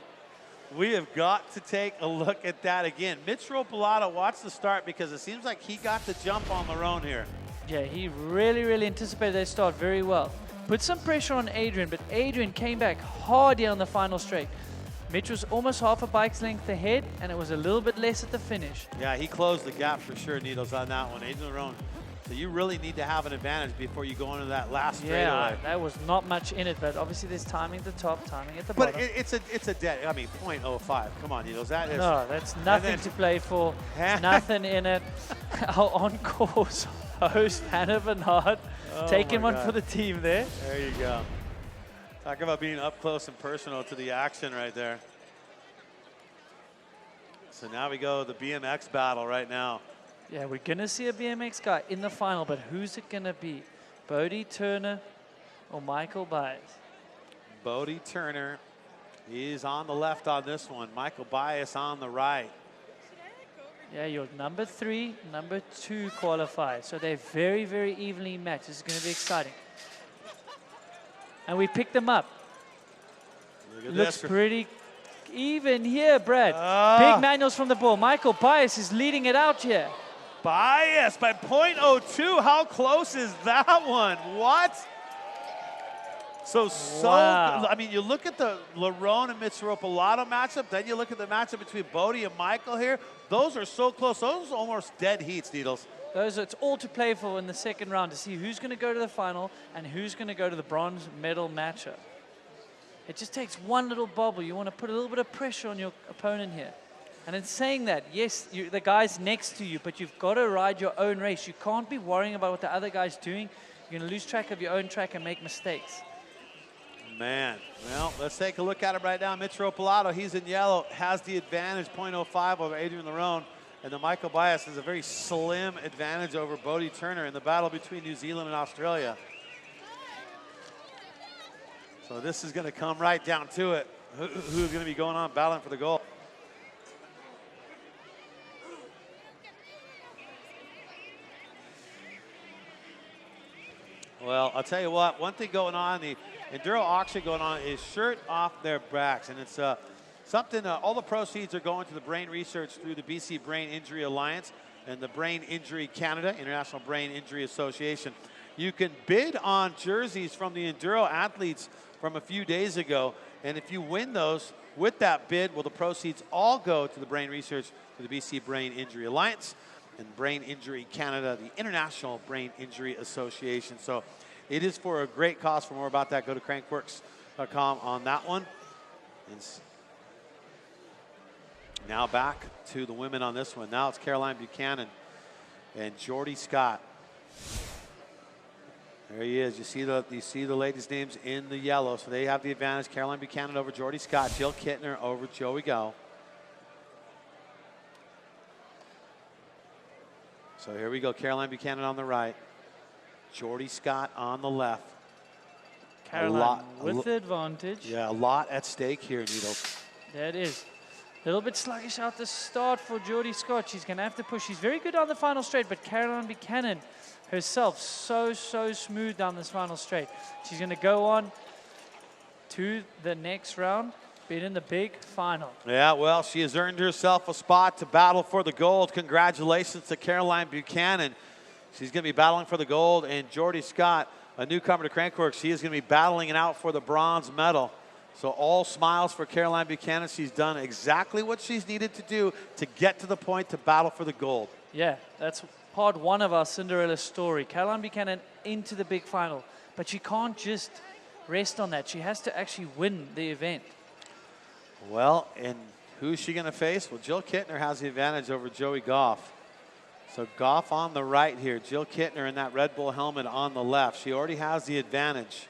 We have got to take a look at that again. Mitch Ropolato, watch the start because it seems like he got the jump on Larone here. Yeah, he really anticipated that start very well. Put some pressure on Adrian, but Adrian came back hard here on the final straight. Mitch was almost half a bike's length ahead, and it was a little bit less at the finish. Yeah, he closed the gap for sure, Needles, on that one. Adrian Larone So you really need to have an advantage before you go into that last straightaway. Yeah, that was not much in it, but obviously there's timing at the top, timing at the But bottom. it's a dead, I mean, 0.05. Come on, Needles. That is. No, that's nothing to play for. Nothing in it. Our on-course host, Hannah Bernard, taking one for the team there. There you go. Talk about being up close and personal to the action right there. So now we go the BMX battle right now. Yeah, we're going to see a BMX guy in the final, but who's it going to be? Bodie Turner or Michael Byers? Bodie Turner, he's on the left on this one. Michael Byers on the right. Yeah, your number 3, number 2 qualifiers. So they're very, very evenly matched. This is going to be exciting. And we picked them up. Look at Looks this. pretty even here, Brad. Big manuals from the ball. Michael Byers is leading it out here. Byers by 0.02. How close is that one? What? So, Wow. I mean, you look at the Lerone and Mitsuropolato matchup, then you look at the matchup between Bodie and Michael here. Those are so close. Those are almost dead heats, Needles. It's all to play for in the second round to see who's going to go to the final and who's going to go to the bronze medal matchup. It just takes one little bobble. You want to put a little bit of pressure on your opponent here. And in saying that, yes, the guy's next to you, but you've got to ride your own race. You can't be worrying about what the other guy's doing. You're going to lose track of your own track and make mistakes. Man, well, let's take a look at him right now. Mitsuropolato, he's in yellow, has the advantage, 0.05 over Adrian Lerone. And then Michael Byers has a very slim advantage over Bodie Turner in the battle between New Zealand and Australia. So this is going to come right down to it. Who's going to be going on battling for the gold? Well, I'll tell you what, one thing going on, the Enduro auction going on is shirt off their backs. And it's something, all the proceeds are going to the brain research through the BC Brain Injury Alliance and the Brain Injury Canada, International Brain Injury Association. You can bid on jerseys from the Enduro athletes from a few days ago. And if you win those with that bid, well, the proceeds all go to the brain research to the BC Brain Injury Alliance and Brain Injury Canada, the International Brain Injury Association. So it is for a great cause. For more about that, go to crankworx.com on that one. And now back to the women on this one. Now it's Caroline Buchanan and Jordy Scott. There he is. You see the ladies' names in the yellow, so they have the advantage. Caroline Buchanan over Jordy Scott. Jill Kittner over Joey Go. So here we go. Caroline Buchanan on the right. Jordy Scott on the left. Caroline with the advantage. Yeah, a lot at stake here, Needles. There it is. A little bit sluggish out the start for Jordy Scott. She's going to have to push. She's very good on the final straight, but Caroline Buchanan herself so smooth down this final straight. She's going to go on to the next round, being in the big final. Yeah, well, she has earned herself a spot to battle for the gold. Congratulations to Caroline Buchanan. She's going to be battling for the gold, and Jordy Scott, a newcomer to Crankworx, she is going to be battling it out for the bronze medal. So all smiles for Caroline Buchanan. She's done exactly what she's needed to do to get to the point to battle for the gold. Yeah, that's part one of our Cinderella story. Caroline Buchanan into the big final, but she can't just rest on that. She has to actually win the event. Well, and who's she going to face? Well, Jill Kittner has the advantage over Joey Goff. So Goff on the right here. Jill Kittner in that Red Bull helmet on the left. She already has the advantage.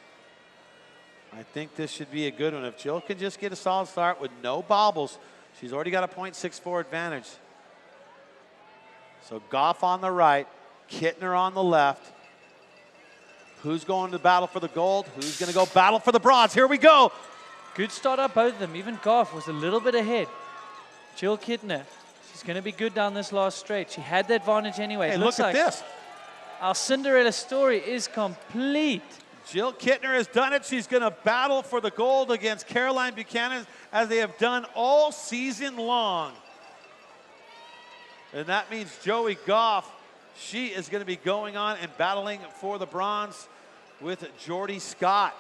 I think this should be a good one. If Jill can just get a solid start with no bobbles, she's already got a 0.64 advantage. So Goff on the right, Kittner on the left. Who's going to battle for the gold? Who's going to go battle for the bronze? Here we go. Good start up, both of them. Even Goff was a little bit ahead. Jill Kittner, she's going to be good down this last straight. She had the advantage anyway. Hey, Looks look at like this. Our Cinderella story is complete. Jill Kittner has done it. She's going to battle for the gold against Caroline Buchanan as they have done all season long. And that means Joey Goff, she is going to be going on and battling for the bronze with Jordy Scott.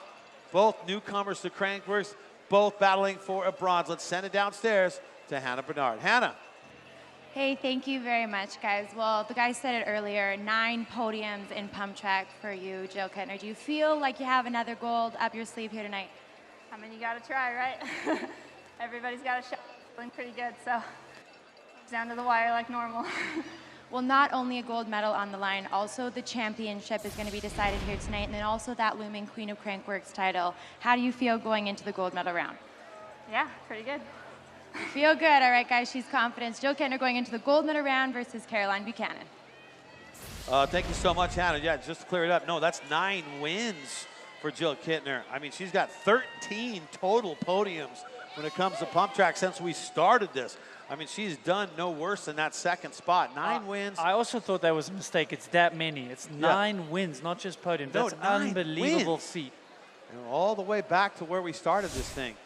Both newcomers to Crankworx, both battling for a bronze. Let's send it downstairs to Hannah Bernard. Hannah. Hey, thank you very much, guys. Well, the guy said it earlier, 9 podiums in pump track for you, Jill Kettner. Do you feel like you have another gold up your sleeve here tonight? I mean, you got to try, right? Everybody's got a shot. Feeling pretty good, so it's down to the wire like normal. Well, not only a gold medal on the line, also the championship is going to be decided here tonight, and then also that looming Queen of Crankworx title. How do you feel going into the gold medal round? Yeah, pretty good. You feel good. All right, guys, she's confident. Jill Kettner going into the gold medal round versus Caroline Buchanan. Thank you so much, Hannah. Yeah, just to clear it up, no, that's 9 wins for Jill Kettner. I mean, she's got 13 total podiums when it comes to pump track since we started this. I mean, she's done no worse than that second spot. 9 wins. I also thought that was a mistake. It's that many. It's 9 wins, not just podium. No, That's an unbelievable wins. feat. And all the way back to where we started this thing.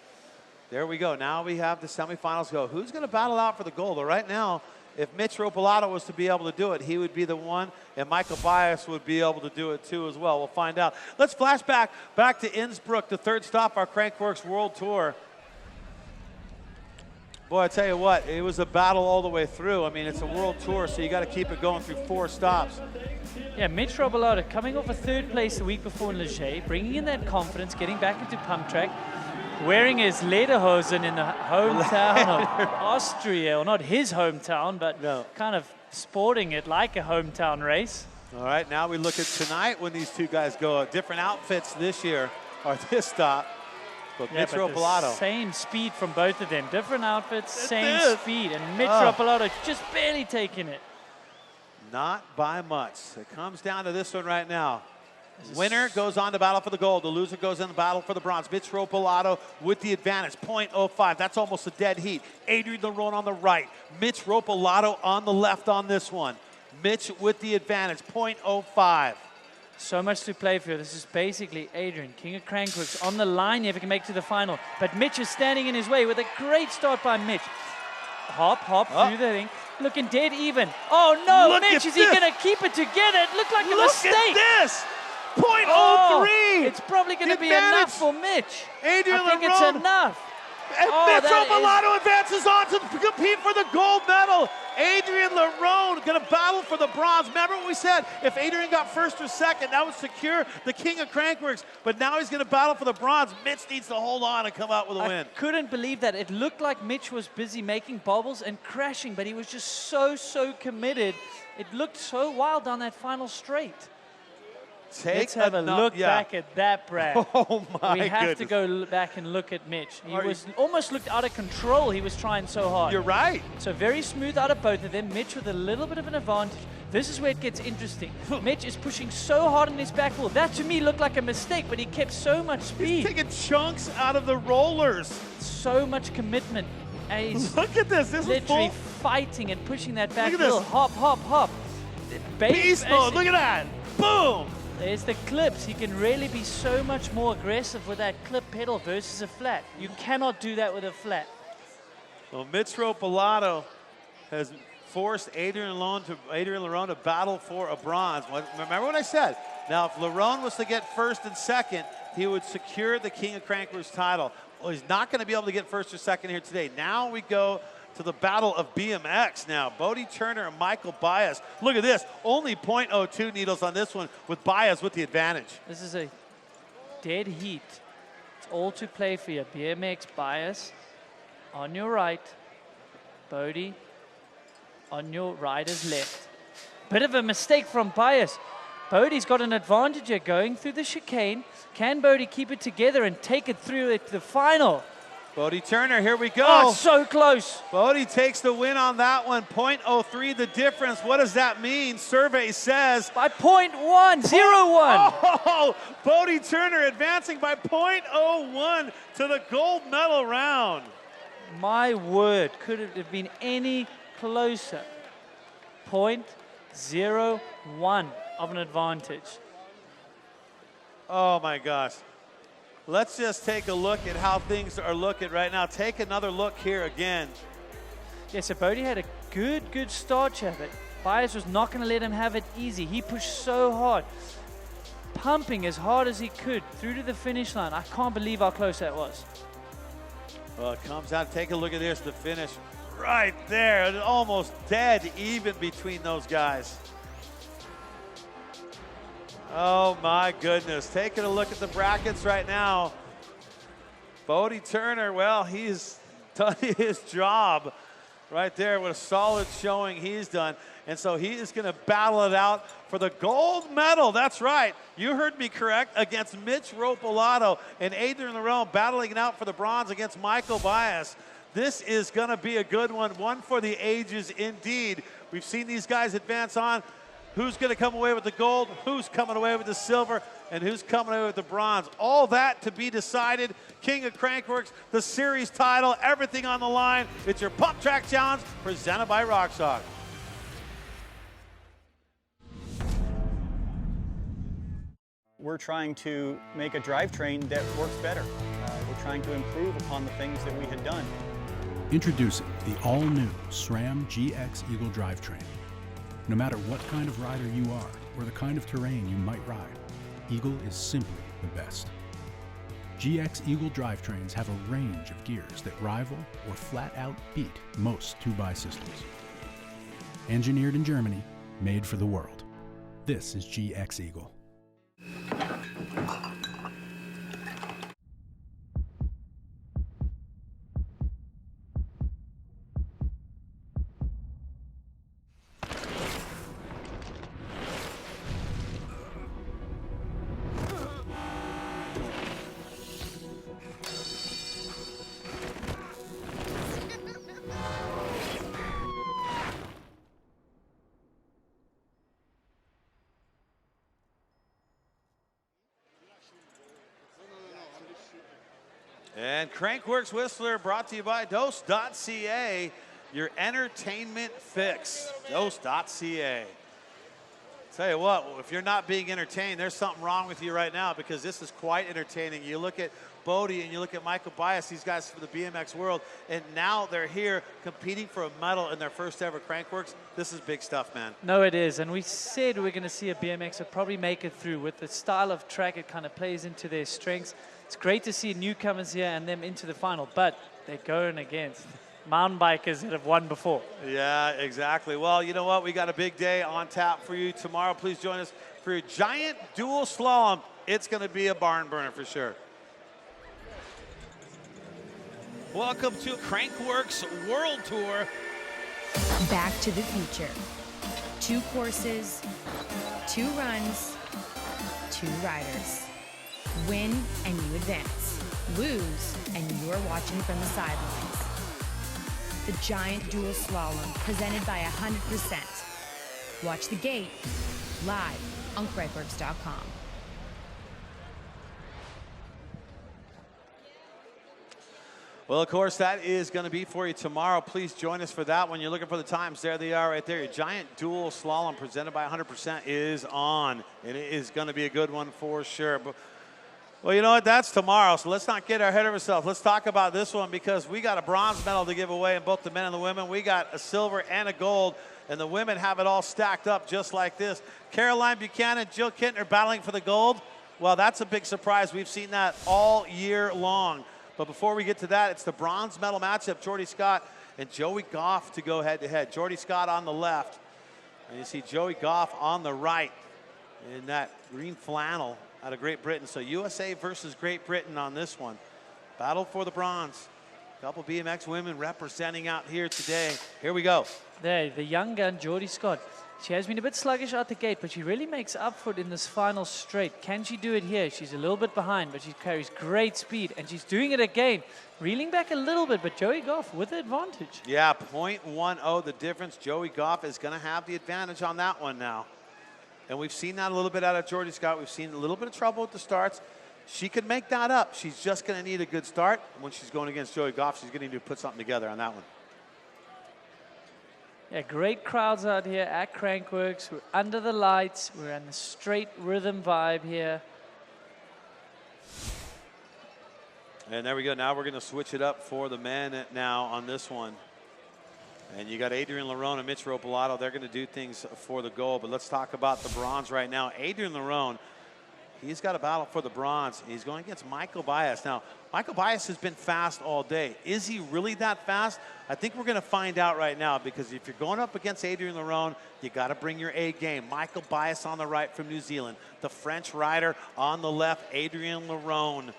There we go. Now we have the semifinals go. Who's going to battle out for the gold? Well, right now, if Mitch Ropolato was to be able to do it, he would be the one, and Michael Bias would be able to do it too as well. We'll find out. Let's flash back to Innsbruck, the third stop, our Crankworx World Tour. Boy, I tell you what, it was a battle all the way through. I mean, it's a world tour, so you got to keep it going through 4 stops. Yeah, Mitch Ropolato coming off a 3rd place the week before in Leger, bringing in that confidence, getting back into pump track, wearing his lederhosen in the hometown of Austria, or not his hometown, but kind of sporting it like a hometown race. All right, now we look at tonight when these two guys go. Different outfits this year, or this stop. But Yeah, Mitch but Ropolato. the same speed from both of them. Different outfits, same is. speed. And Mitch Ropolato just barely taking it. Not by much. It comes down to this one right now. Winner goes on to battle for the gold. The loser goes in the battle for the bronze. Mitch Ropolato with the advantage, 0.05. That's almost a dead heat. Adrian Lerone on the right. Mitch Ropolato on the left on this one. Mitch with the advantage, 0.05. So much to play for. This is basically Adrian, King of Crankworx, on the line if he can make it to the final. But Mitch is standing in his way with a great start by Mitch. Hop through the thing. Looking dead even. Oh no, Look Mitch, at is he this. going to keep it together? It looked like a Look mistake. at this. 0.03. Oh, it's probably going to be Advantage. enough for Mitch. Adrian I think Lerone. it's enough. And Oh, Mitch that Ropolato advances on to compete for the gold medal. Adrian Lerone going to battle for the bronze. Remember what we said? If Adrian got first or second, that would secure the King of Crankworx. But now he's going to battle for the bronze. Mitch needs to hold on and come out with a win. I couldn't believe that. It looked like Mitch was busy making bobbles and crashing, but he was just so committed. It looked so wild down that final straight. Let's have a look back at that, Brad. Oh my We have to goodness. go back and look at Mitch. He Are was almost looked out of control. He was trying so hard. You're right. So very smooth out of both of them. Mitch with a little bit of an advantage. This is where it gets interesting. Mitch is pushing so hard on his back wheel. That to me looked like a mistake, but he kept so much speed. He's taking chunks out of the rollers. So much commitment. And he's Look at this. This is literally full. fighting and pushing that back Look at wheel. this. Hop. Beast mode. Look at that. Boom. There's the clips. He can really be so much more aggressive with that clip pedal versus a flat. You cannot do that with a flat. Well, Mitch Ropolato has forced Adrian Lerone to battle for a bronze. Remember what I said? Now, if Lerone was to get first and second, he would secure the King of Crankworx title. Well, he's not going to be able to get first or second here today. Now we go to the battle of BMX now. Bodie Turner and Michael Bias. Look at this. Only 0.02 needles on this one with Bias with the advantage. This is a dead heat. It's all to play for you. BMX Bias on your right. Bodie on your rider's left. Bit of a mistake from Bias. Bodie's got an advantage here going through the chicane. Can Bodie keep it together and take it through to the final? Bodie Turner, here we go. Oh, so close. Bodie takes the win on that one. 0.03 the difference. What does that mean? Survey says by 0.1, 0.1. Oh, Bodie Turner advancing by 0.01 to the gold medal round. My word, could it have been any closer? 0.01 of an advantage. Oh my gosh. Let's just take a look at how things are looking right now. Take another look here again. Yeah, so Bodie had a good start, Chavit. Bias was not going to let him have it easy. He pushed so hard, pumping as hard as he could through to the finish line. I can't believe how close that was. Well, it comes out. Take a look at this, the finish. right there. Almost dead even between those guys. Oh my goodness. Taking a look at the brackets right now. Bodie Turner, well, he's done his job right there. What a solid showing he's done. And so he is going to battle it out for the gold medal. That's right. You heard me correct. Against Mitch Ropolato and Adrian Lerone battling it out for the bronze against Michael Bias. This is going to be a good one for the ages indeed. We've seen these guys advance on. Who's going to come away with the gold? Who's coming away with the silver? And who's coming away with the bronze? All that to be decided. King of Crankworx, the series title, everything on the line. It's your Pump Track Challenge presented by RockShox. We're trying to make a drivetrain that works better. We're trying to improve upon the things that we had done. Introducing the all-new SRAM GX Eagle drivetrain. No matter what kind of rider you are or the kind of terrain you might ride, Eagle is simply the best. GX Eagle drivetrains have a range of gears that rival or flat out beat most 2x systems. Engineered in Germany, made for the world. This is GX Eagle. And Crankworx Whistler brought to you by Dose.ca, your entertainment fix. Dose.ca. Tell you what, if you're not being entertained, there's something wrong with you right now, because this is quite entertaining. You look at Bodie and you look at Michael Bias, these guys from the BMX world, and now they're here competing for a medal in their first ever Crankworx. This is big stuff, man. No, it is. And we said we're going to see a BMXer probably make it through. With the style of track, it kind of plays into their strengths. It's great to see newcomers here and them into the final, but they're going against mountain bikers that have won before. Yeah, exactly. Well, you know what? We got a big day on tap for you tomorrow. Please join us for your giant dual slalom. It's going to be a barn burner for sure. Welcome to Crankworx World Tour. Back to the future. 2 courses, 2 runs, 2 riders. Win and you advance. Lose and you are watching from the sidelines. The giant dual slalom presented by 100%. Watch the gate live on Crankworx.com. Well, of course, that is going to be for you tomorrow. Please join us for that one. You're looking for the times. There they are right there. Your giant dual slalom presented by 100% is on. And it is going to be a good one for sure. But, well, you know what? That's tomorrow, so let's not get ahead of ourselves. Let's talk about this one, because we got a bronze medal to give away in both the men and the women. We got a silver and a gold, and the women have it all stacked up just like this. Caroline Buchanan, Jill Kintner battling for the gold. Well, that's a big surprise. We've seen that all year long. But before we get to that, it's the bronze medal matchup. Jordy Scott and Joey Goff to go head-to-head. Jordy Scott on the left, and you see Joey Goff on the right in that green flannel out of Great Britain. So USA versus Great Britain on this one. Battle for the bronze. A couple BMX women representing out here today. Here we go. There, the young gun, Jordy Scott. She has been a bit sluggish out the gate, but she really makes up for it in this final straight. Can she do it here? She's a little bit behind, but she carries great speed, and she's doing it again. Reeling back a little bit, but Joey Goff with the advantage. Yeah, 0.10 the difference. Joey Goff is going to have the advantage on that one now. And we've seen that a little bit out of Jordy Scott. We've seen a little bit of trouble with the starts. She could make that up. She's just going to need a good start. When she's going against Joey Goff, she's going to need to put something together on that one. Yeah, great crowds out here at Crankworx. We're under the lights. We're in the straight rhythm vibe here. And there we go. Now we're going to switch it up for the men now on this one. And you got Adrian Lerone and Mitch Ropolato. They're going to do things for the gold. But let's talk about the bronze right now. Adrian Lerone, He's got a battle for the bronze. He's going against Michael Bias. Now, Michael Bias has been fast all day. Is he really that fast? I think we're going to find out right now, because if you're going up against Adrien Lerone, you got to bring your A game. Michael Bias on the right from New Zealand. The French rider on the left, Adrien Lerone.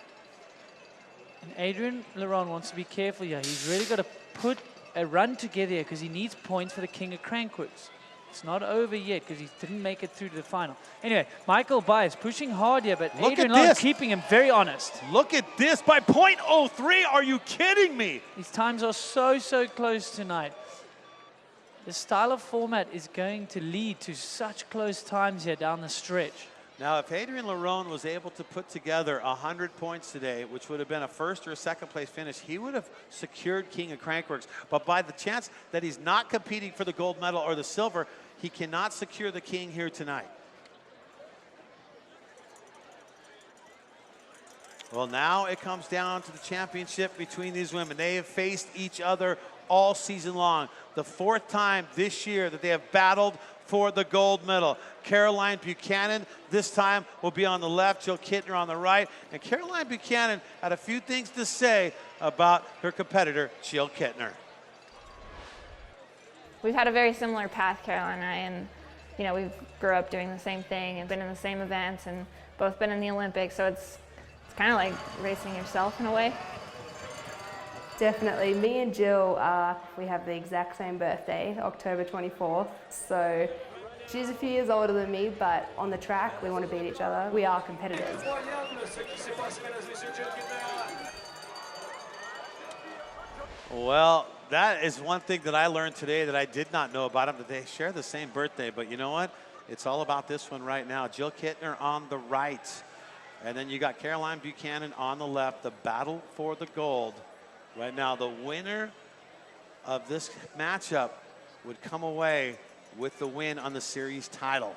And Adrien Lerone wants to be careful here. He's really got to put a run together here because he needs points for the King of Crankworx. It's not over yet because he didn't make it through to the final. Anyway, Michael Bias pushing hard here, but Adrien Lerone keeping him very honest. Look at this by .03. Are you kidding me? These times are so, so close tonight. The style of format is going to lead to such close times here down the stretch. Now, if Adrien Lerone was able to put together 100 points today, which would have been a first or a second place finish, he would have secured King of Crankworx. But by the chance that he's not competing for the gold medal or the silver, he cannot secure the king here tonight. Well, now it comes down to the championship between these women. They have faced each other all season long. The 4th time this year that they have battled for the gold medal. Caroline Buchanan this time will be on the left, Jill Kittner on the right. And Caroline Buchanan had a few things to say about her competitor, Jill Kittner. We've had a very similar path, Caroline and I, and you know, we grew up doing the same thing and been in the same events and both been in the Olympics, so it's kind of like racing yourself in a way. Definitely. Me and Jill, we have the exact same birthday, October 24th. So she's a few years older than me, but on the track, we want to beat each other. We are competitors. Well, that is one thing that I learned today that I did not know about them, that they share the same birthday. But you know what? It's all about this one right now. Jill Kittner on the right. And then you got Caroline Buchanan on the left, the battle for the gold. Right now, the winner of this matchup would come away with the win on the series title.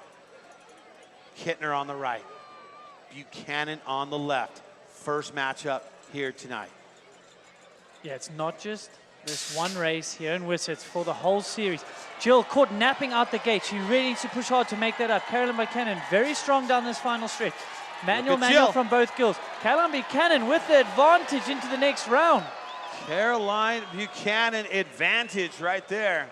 Kittner on the right, Buchanan on the left. First matchup here tonight. Yeah, it's not just this one race here in Whistler, it's for the whole series. Jill caught napping out the gate. She really needs to push hard to make that up. Caroline Buchanan very strong down this final stretch. Manual from both girls. Caroline Buchanan with the advantage into the next round. Caroline Buchanan advantage right there.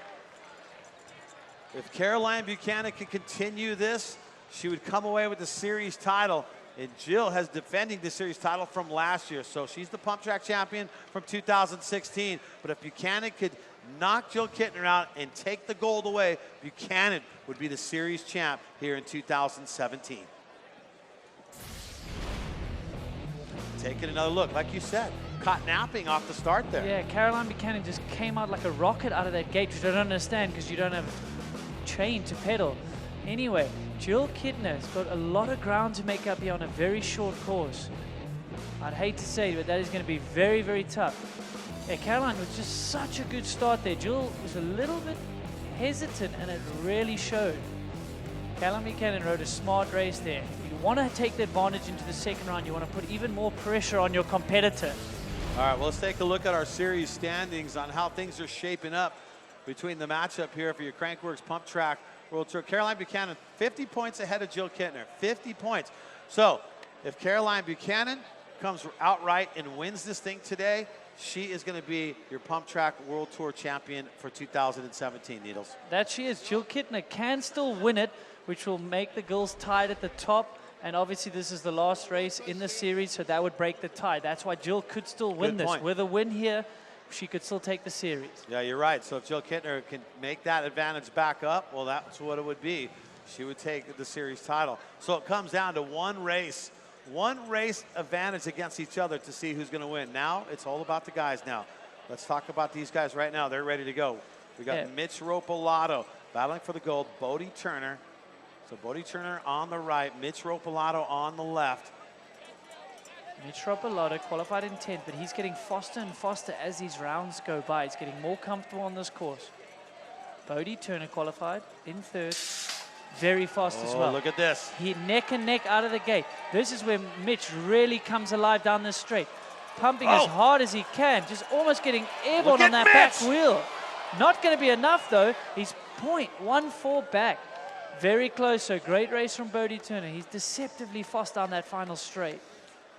If Caroline Buchanan can continue this, she would come away with the series title. And Jill has defending the series title from last year. So she's the pump track champion from 2016. But if Buchanan could knock Jill Kittner out and take the gold away, Buchanan would be the series champ here in 2017. Taking another look, like you said, caught napping off the start there. Yeah, Caroline Buchanan just came out like a rocket out of that gate, which I don't understand because you don't have a chain to pedal. Anyway, Jill Kittner's got a lot of ground to make up here on a very short course. I'd hate to say it, but that is going to be very, very tough. Yeah, Caroline was just such a good start there. Jill was a little bit hesitant, and it really showed. Caroline Buchanan rode a smart race there. You want to take the advantage into the second round. You want to put even more pressure on your competitor. All right, well, let's take a look at our series standings on how things are shaping up between the matchup here for your Crankworx Pump Track World Tour. Caroline Buchanan, 50 points ahead of Jill Kittner, 50 points. So if Caroline Buchanan comes outright and wins this thing today, she is going to be your Pump Track World Tour champion for 2017, Needles. That she is. Jill Kittner can still win it, which will make the girls tied at the top. And obviously this is the last race in the series, so that would break the tie. That's why Jill could still win this. With a win here, she could still take the series. Yeah, you're right. So if Jill Kittner can make that advantage back up, well, that's what it would be. She would take the series title. So it comes down to one race advantage against each other to see who's going to win. Now it's all about the guys now. Let's talk about these guys right now. They're ready to go. We got Mitch Ropolato battling for the gold, Bodie Turner. So Bodie Turner on the right, Mitch Ropolato on the left. Mitch Ropolato qualified in 10th, but he's getting faster and faster as these rounds go by. He's getting more comfortable on this course. Bodie Turner qualified in 3rd, very fast as well. Look at this. He neck and neck out of the gate. This is where Mitch really comes alive down this straight. Pumping as hard as he can, just almost getting airborne on that back wheel. Not going to be enough though. He's .14 back. Very close, so great race from Bodie Turner. He's deceptively fast down that final straight.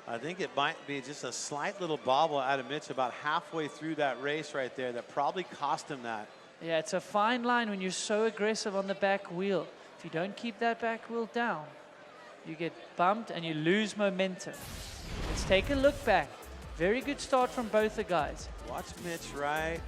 I think it might be just a slight little bobble out of Mitch about halfway through that race right there that probably cost him that. Yeah, it's a fine line when you're so aggressive on the back wheel. If you don't keep that back wheel down, you get bumped and you lose momentum. Let's take a look back. Very good start from both the guys. Watch Mitch, right?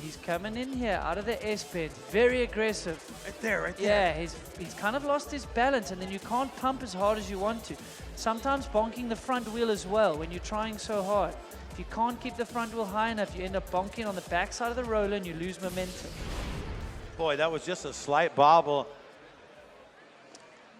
He's coming in here out of the S-bend, very aggressive. Right there, right Yeah, there. he's kind of lost his balance, and then you can't pump as hard as you want to. Sometimes bonking the front wheel as well when you're trying so hard. If you can't keep the front wheel high enough, you end up bonking on the backside of the roller and you lose momentum. Boy, that was just a slight bobble.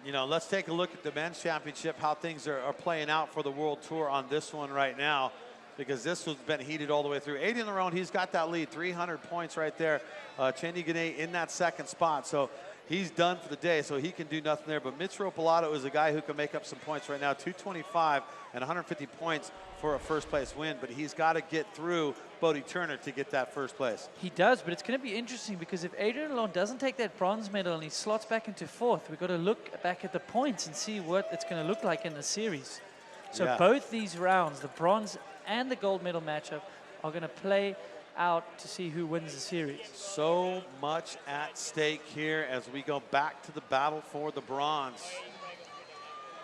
You know, let's take a look at the men's championship, how things are playing out for the World Tour on this one right now, because this has been heated all the way through. Adrien Lerone, he's got that lead, 300 points right there. Kokanee in that second spot, so he's done for the day, so he can do nothing there. But Mitch Ropalato is a guy who can make up some points right now, 225 and 150 points for a first place win, but he's got to get through Bodie Turner to get that first place. He does, but it's going to be interesting because if Adrien Lerone doesn't take that bronze medal and he slots back into fourth, we've got to look back at the points and see what it's going to look like in the series. So Yeah. both these rounds, the bronze and the gold medal matchup, are going to play out to see who wins the series. So much at stake here as we go back to the battle for the bronze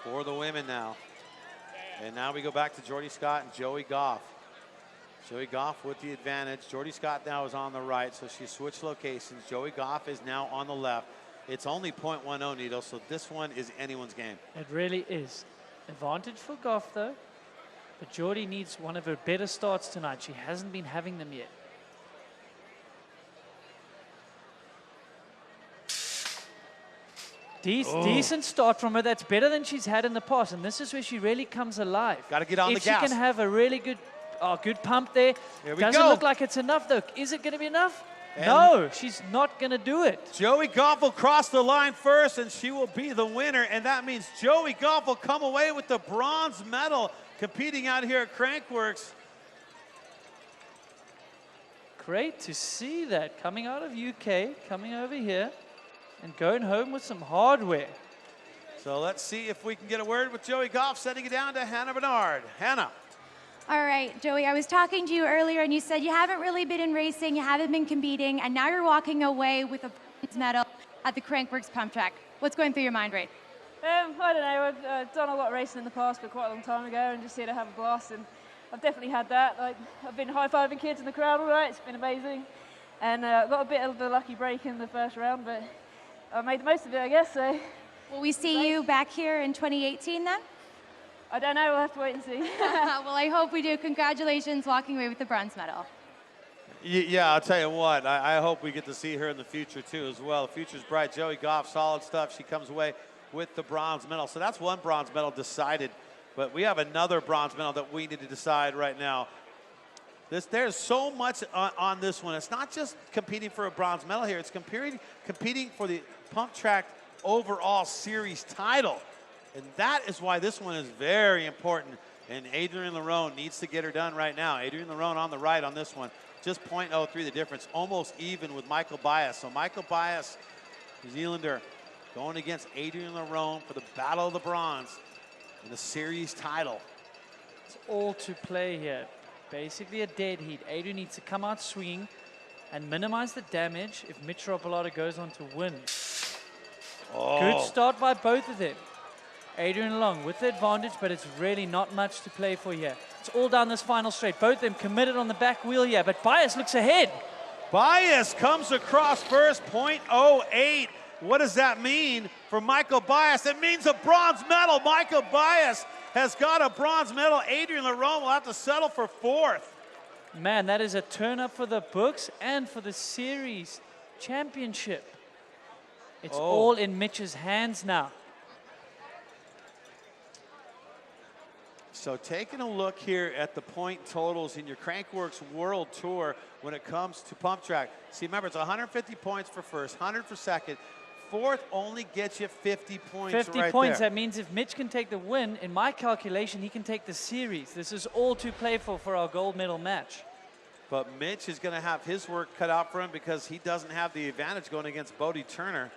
for the women now. And now we go back to Jordy Scott and Joey Goff. Joey Goff with the advantage. Jordy Scott now is on the right, so she switched locations. Joey Goff is now on the left. It's only .10 needle, so this one is anyone's game. It really is. Advantage for Goff, though. But Jordy needs one of her better starts tonight. She hasn't been having them yet. Decent start from her. That's better than she's had in the past. And this is where she really comes alive. Got to get on the gas. If she can have a really good, good pump there. Here we Doesn't go. look like it's enough, though. Is it going to be enough? No, she's not going to do it. Joey Goff will cross the line first, and she will be the winner. And that means Joey Goff will come away with the bronze medal competing out here at Crankworx. Great to see that coming out of UK, coming over here, and going home with some hardware. So let's see if we can get a word with Joey Goff, sending it down to Hannah Bernard. Hannah. All right, Joey, I was talking to you earlier and you said you haven't really been in racing, you haven't been competing, and now you're walking away with a bronze medal at the Crankworx pump track. What's going through your mind, right? I don't know, I've done a lot of racing in the past, but quite a long time ago, and just here to have a blast, and I've definitely had that. Like, I've been high-fiving kids in the crowd all night, it's been amazing, and got a bit of a lucky break in the first round, but I made the most of it, I guess, so. Will we see you back here in 2018 then? I don't know, we'll have to wait and see. Well, I hope we do. Congratulations, walking away with the bronze medal. Yeah, I'll tell you what, I hope we get to see her in the future too as well. The future's bright. Joey Goff, solid stuff. She comes away with the bronze medal. So that's one bronze medal decided, but we have another bronze medal that we need to decide right now. There's so much on this one. It's not just competing for a bronze medal here. It's competing for the pump track overall series title. And that is why this one is very important. And Adrien Lerone needs to get her done right now. Adrien Lerone on the right on this one. Just .03 the difference. Almost even with Michael Bias. So Michael Bias, New Zealander, going against Adrien Lerone for the battle of the bronze and the series title. It's all to play here. Basically a dead heat. Adrien needs to come out swinging and minimize the damage if Mitch Ropalato goes on to win. Oh. Good start by both of them. Adrien Lerone with the advantage, but it's really not much to play for here. It's all down this final straight. Both of them committed on the back wheel here, but Bias looks ahead. Bias comes across first, .08. What does that mean for Michael Bias? It means a bronze medal. Michael Bias has got a bronze medal. Adrien Lerone will have to settle for fourth. Man, that is a turn up for the books and for the series championship. It's all in Mitch's hands now. So taking a look here at the point totals in your Crankworx World Tour when it comes to pump track. See, remember, it's 150 points for first, 100 for second. Fourth only gets you 50 points 50 right points, there. that means if Mitch can take the win, in my calculation, he can take the series. This is all to play for our gold medal match. But Mitch is going to have his work cut out for him because he doesn't have the advantage going against Bodie Turner.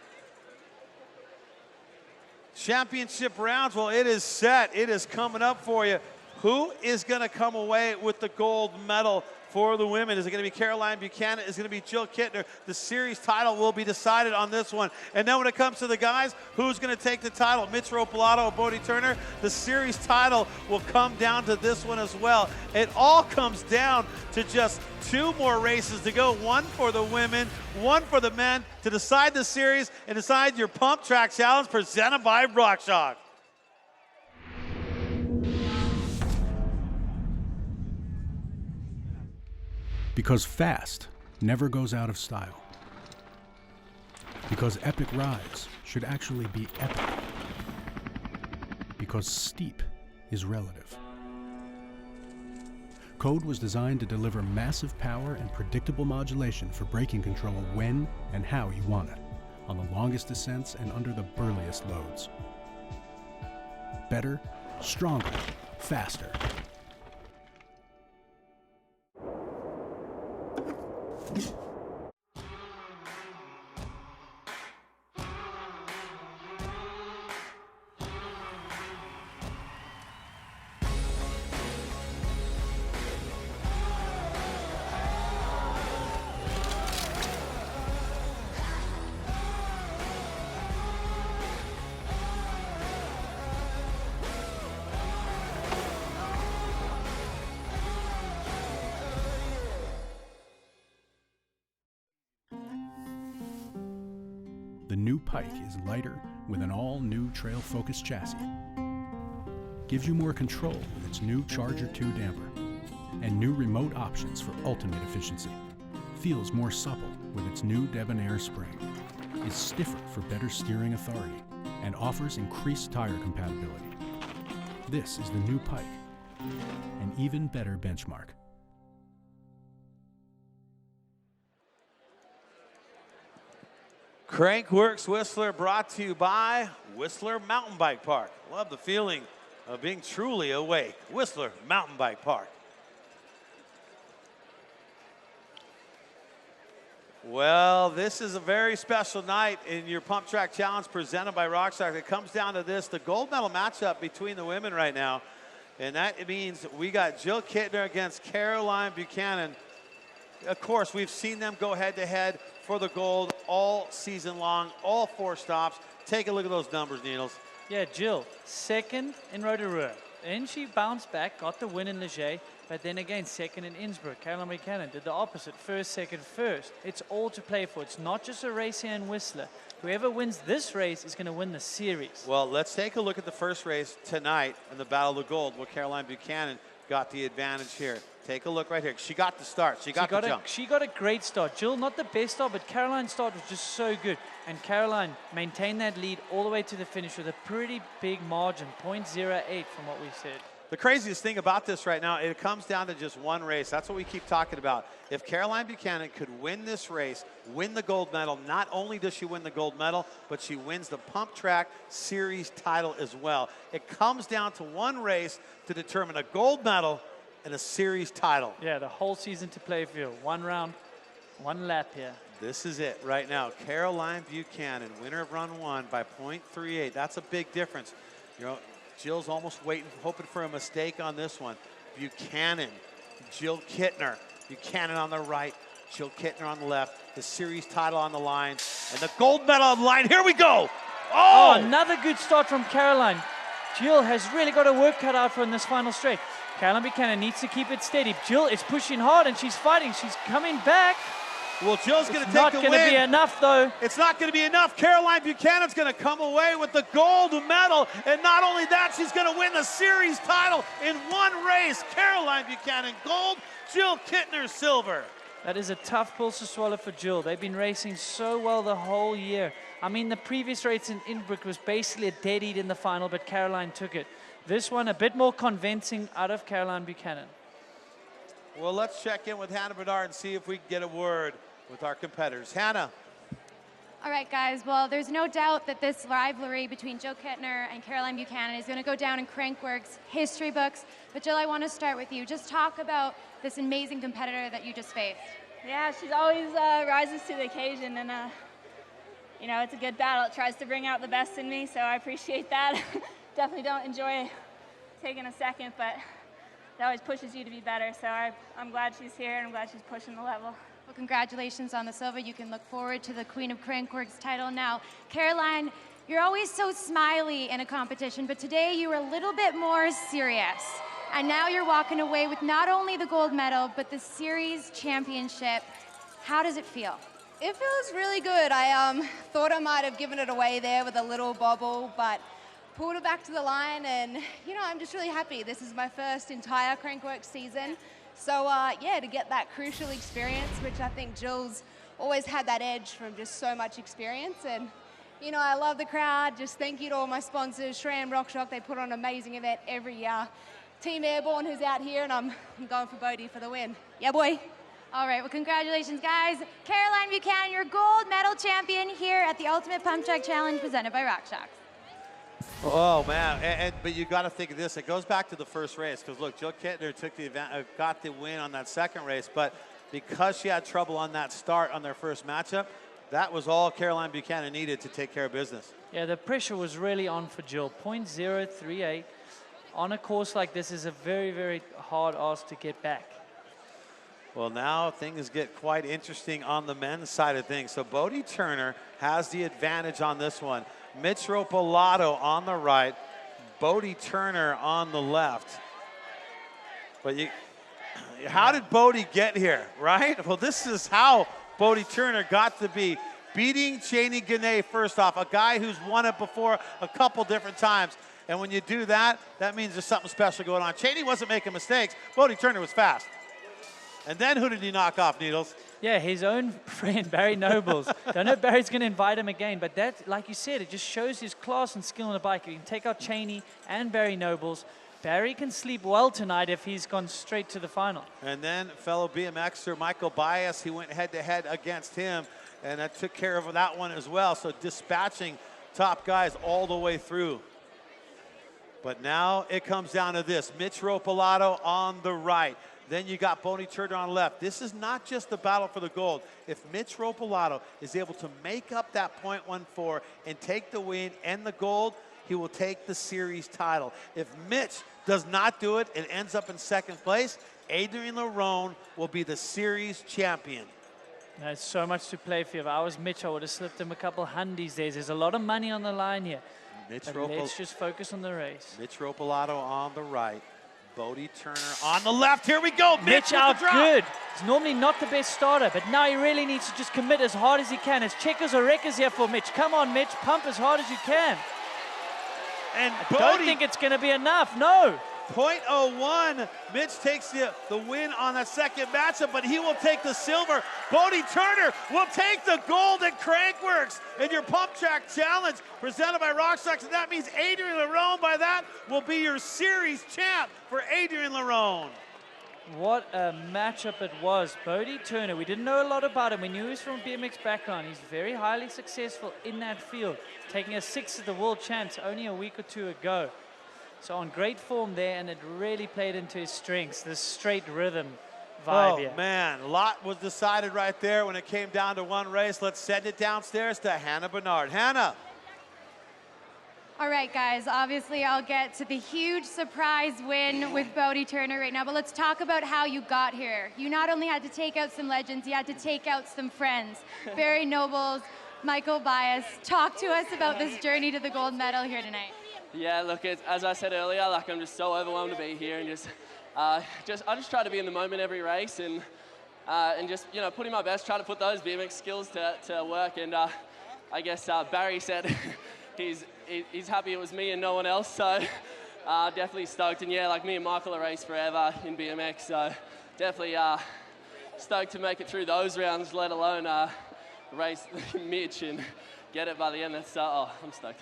Championship rounds, well, it is set. It is coming up for you. Who is going to come away with the gold medal for the women? Is it going to be Caroline Buchanan? Is it going to be Jill Kittner? The series title will be decided on this one. And then when it comes to the guys, who's going to take the title? Mitch Ropalato or Bodie Turner? The series title will come down to this one as well. It all comes down to just 2 more races to go. 1 for the women, 1 for the men to decide the series and decide your pump track challenge presented by RockShox. Because fast never goes out of style. Because epic rides should actually be epic. Because steep is relative. Code was designed to deliver massive power and predictable modulation for braking control when and how you want it, on the longest descents and under the burliest loads. Better, stronger, faster. The new Pike is lighter with an all-new trail-focused chassis. Gives you more control with its new Charger 2 damper and new remote options for ultimate efficiency. Feels more supple with its new Debonair spring. Is stiffer for better steering authority and offers increased tire compatibility. This is the new Pike, an even better benchmark. Crankworx Whistler brought to you by Whistler Mountain Bike Park. Love the feeling of being truly awake. Whistler Mountain Bike Park. Well, this is a very special night in your Pump Track Challenge presented by RockShox. It comes down to this, the gold medal matchup between the women right now. And that means we got Jill Kittner against Caroline Buchanan. Of course, we've seen them go head-to-head for the gold all season long, all 4 stops. Take a look at those numbers, Needles. Yeah, Jill, 2nd in Rotorua. Then she bounced back, got the win in Leger, but then again, 2nd in Innsbruck. Caroline Buchanan did the opposite, 1st, 2nd, 1st. It's all to play for. It's not just a race here in Whistler. Whoever wins this race is going to win the series. Well, let's take a look at the first race tonight in the Battle of the Gold, where Caroline Buchanan got the advantage here. Take a look right here. She got the start. She got the jump. She got a great start. Jill, not the best start, but Caroline's start was just so good. And Caroline maintained that lead all the way to the finish with a pretty big margin, 0.08 from what we said. The craziest thing about this right now, it comes down to just one race. That's what we keep talking about. If Caroline Buchanan could win this race, win the gold medal, not only does she win the gold medal, but she wins the Pump Track Series title as well. It comes down to one race to determine a gold medal and a series title. Yeah, the whole season to play for you. 1 round, 1 lap here. This is it right now. Caroline Buchanan, winner of run 1 by 0.38. That's a big difference. You know, Jill's almost waiting, hoping for a mistake on this one. Buchanan, Jill Kittner. Buchanan on the right, Jill Kittner on the left. The series title on the line, and the gold medal on the line. Here we go. Oh, another good start from Caroline. Jill has really got her work cut out for in this final straight. Caroline Buchanan needs to keep it steady. Jill is pushing hard and she's fighting. She's coming back. Well, Jill's going to take the win. It's not going to be enough, though. It's not going to be enough. Caroline Buchanan's going to come away with the gold medal. And not only that, she's going to win the series title in one race. Caroline Buchanan, gold. Jill Kittner, silver. That is a tough pill to swallow for Jill. They've been racing so well the whole year. I mean, the previous race in Innsbruck was basically a dead heat in the final, but Caroline took it. This one, a bit more convincing out of Caroline Buchanan. Well, let's check in with Hannah Bernard and see if we can get a word with our competitors. Hannah. All right, guys. Well, there's no doubt that this rivalry between Jill Kittner and Caroline Buchanan is going to go down in Crankworx history books. But Jill, I want to start with you. Just talk about this amazing competitor that you just faced. Yeah, she's always rises to the occasion, and you know, it's a good battle. It tries to bring out the best in me, so I appreciate that. Definitely don't enjoy taking a second, but it always pushes you to be better. So I'm glad she's here, and I'm glad she's pushing the level. Well, congratulations on the silver. You can look forward to the Queen of Crankworx title now. Caroline, you're always so smiley in a competition, but today you were a little bit more serious. And now you're walking away with not only the gold medal, but the series championship. How does it feel? It feels really good. I thought I might have given it away there with a little bobble, but pulled it back to the line, and you know, I'm just really happy. This is my first entire Crankworx season. So yeah, to get that crucial experience, which I think Jill's always had that edge from just so much experience. And you know, I love the crowd. Just thank you to all my sponsors, SRAM, RockShox. They put on an amazing event every year. Team Airborne, who's out here, and I'm going for Bodie for the win. Yeah, boy. All right, well, congratulations, guys. Caroline Buchanan, your gold medal champion here at the Ultimate Pump Track Challenge presented by RockShox. Oh, man, but you got to think of this. It goes back to the first race, because, look, Jill Kittner took the got the win on that second race, but because she had trouble on that start on their first matchup, that was all Caroline Buchanan needed to take care of business. Yeah, the pressure was really on for Jill. 0.038 on a course like this is a very, very hard ask to get back. Well, now things get quite interesting on the men's side of things. So Bodie Turner has the advantage on this one. Mitch Ropolato on the right, Bodie Turner on the left. But how did Bodie get here, right? Well, this is how Bodie Turner got to be beating Cheney Ganay first off, a guy who's won it before a couple different times. And when you do that, that means there's something special going on. Cheney wasn't making mistakes. Bodie Turner was fast. And then who did he knock off, Needles? Yeah, his own friend, Barry Nobles. Don't know if Barry's going to invite him again, but that, like you said, it just shows his class and skill on the bike. You can take out Cheney and Barry Nobles. Barry can sleep well tonight if he's gone straight to the final. And then fellow BMXer Michael Bias, he went head-to-head against him, and that took care of that one as well. So dispatching top guys all the way through. But now it comes down to this. Mitch Ropolato on the right. Then you got Bodie Turner on the left. This is not just the battle for the gold. If Mitch Ropolato is able to make up that .14 and take the win and the gold, he will take the series title. If Mitch does not do it and ends up in second place, Adrian Lerone will be the series champion. There's so much to play for. If I was Mitch, I would have slipped him a couple hundies there. There's a lot of money on the line here. Let's just focus on the race. Mitch Ropolato on the right. Bodie Turner on the left. Here we go. Mitch out good. He's normally not the best starter, but now he really needs to just commit as hard as he can. It's checkers or wreckers here for Mitch. Come on, Mitch. Pump as hard as you can. And I don't think it's going to be enough. No. .01. Mitch takes the win on that second matchup, but he will take the silver. Bodie Turner will take the gold at Crankworx in your Pump Track Challenge presented by RockShox, and that means Adrian Lerone by that will be your series champ for Adrian Lerone. What a matchup it was. Bodie Turner, we didn't know a lot about him. We knew he was from a BMX background. He's very highly successful in that field, taking a 6th at the World Champs only a week or two ago. So on great form there, and it really played into his strengths, this straight rhythm vibe here. Oh, man, a lot was decided right there when it came down to one race. Let's send it downstairs to Hannah Bernard. Hannah. All right, guys, obviously I'll get to the huge surprise win with Bodie Turner right now, but let's talk about how you got here. You not only had to take out some legends, you had to take out some friends. Barry Nobles, Michael Bias. Talk to us about this journey to the gold medal here tonight. Yeah, look, as I said earlier, like I'm just so overwhelmed to be here, and I just try to be in the moment every race, and just putting my best, try to put those BMX skills to work. And I guess Barry said he's happy it was me and no one else, so definitely stoked. And yeah, like me and Michael are raced forever in BMX, so definitely stoked to make it through those rounds, let alone race Mitch and get it by the end. I'm stoked.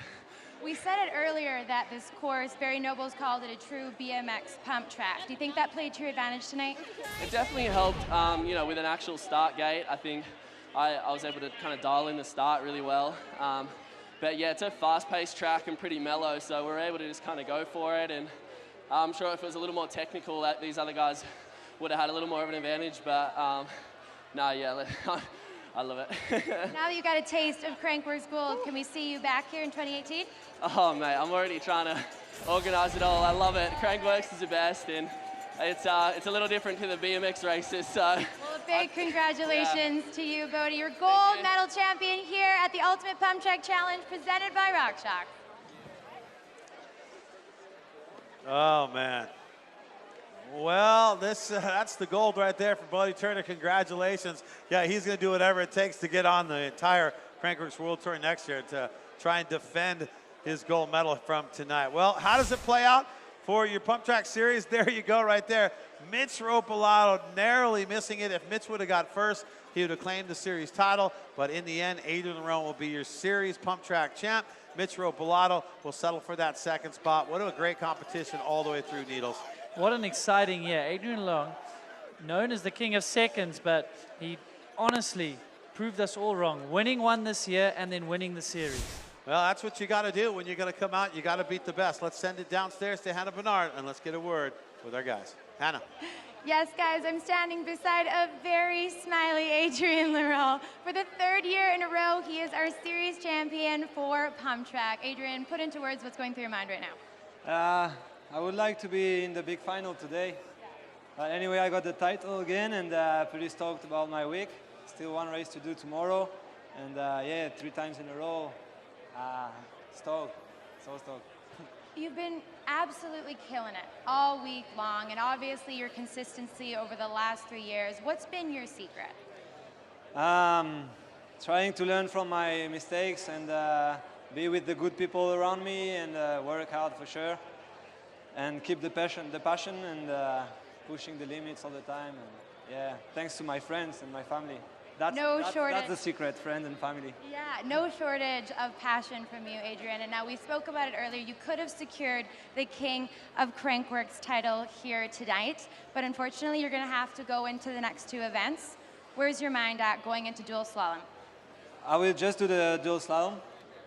We said it earlier that this course, Barry Nobles called it a true BMX pump track. Do you think that played to your advantage tonight? It definitely helped, with an actual start gate. I think I was able to kind of dial in the start really well. But yeah, it's a fast-paced track and pretty mellow, so we're able to just kind of go for it. And I'm sure if it was a little more technical, these other guys would have had a little more of an advantage. But no, yeah, I love it. Now that you got a taste of Crankworx Gold, can we see you back here in 2018? Oh, mate, I'm already trying to organize it all. I love it. Crankworx is the best, and it's a little different to the BMX races, so. Well, a big congratulations to you, Bodie. Your gold medal champion here at the Ultimate Pump Track Challenge presented by RockShox. Oh, man. Well, that's the gold right there for Bodie Turner. Congratulations. Yeah, he's going to do whatever it takes to get on the entire Crankworx World Tour next year to try and defend his gold medal from tonight. Well, how does it play out for your Pump Track Series? There you go right there. Mitch Ropalato narrowly missing it. If Mitch would have got first, he would have claimed the series title. But in the end, Adrian Lerone will be your series Pump Track champ. Mitch Ropalato will settle for that second spot. What a great competition all the way through, Needles. What an exciting year. Adrian Lerone, known as the king of seconds, but he honestly proved us all wrong. Winning one this year and then winning the series. Well, that's what you got to do when you're going to come out. You got to beat the best. Let's send it downstairs to Hannah Bernard, and let's get a word with our guys. Hannah. Yes, guys, I'm standing beside a very smiley Adrian Lerone. For the third year in a row, he is our series champion for Pump Track. Adrian, put into words what's going through your mind right now. I would like to be in the big final today. Anyway, I got the title again, and pretty stoked about my week. Still one race to do tomorrow, and yeah, 3 times in a row. Stoked, so stoked. You've been absolutely killing it all week long, and obviously your consistency over the last 3 years. What's been your secret? Trying to learn from my mistakes and be with the good people around me and work hard for sure. And keep the passion and pushing the limits all the time. And yeah, thanks to my friends and my family. That's the secret, friends and family. Yeah, no shortage of passion from you, Adrian. And now we spoke about it earlier. You could have secured the King of Crankworx title here tonight, but unfortunately you're going to have to go into the next 2 events. Where's your mind at going into dual slalom? I will just do the dual slalom,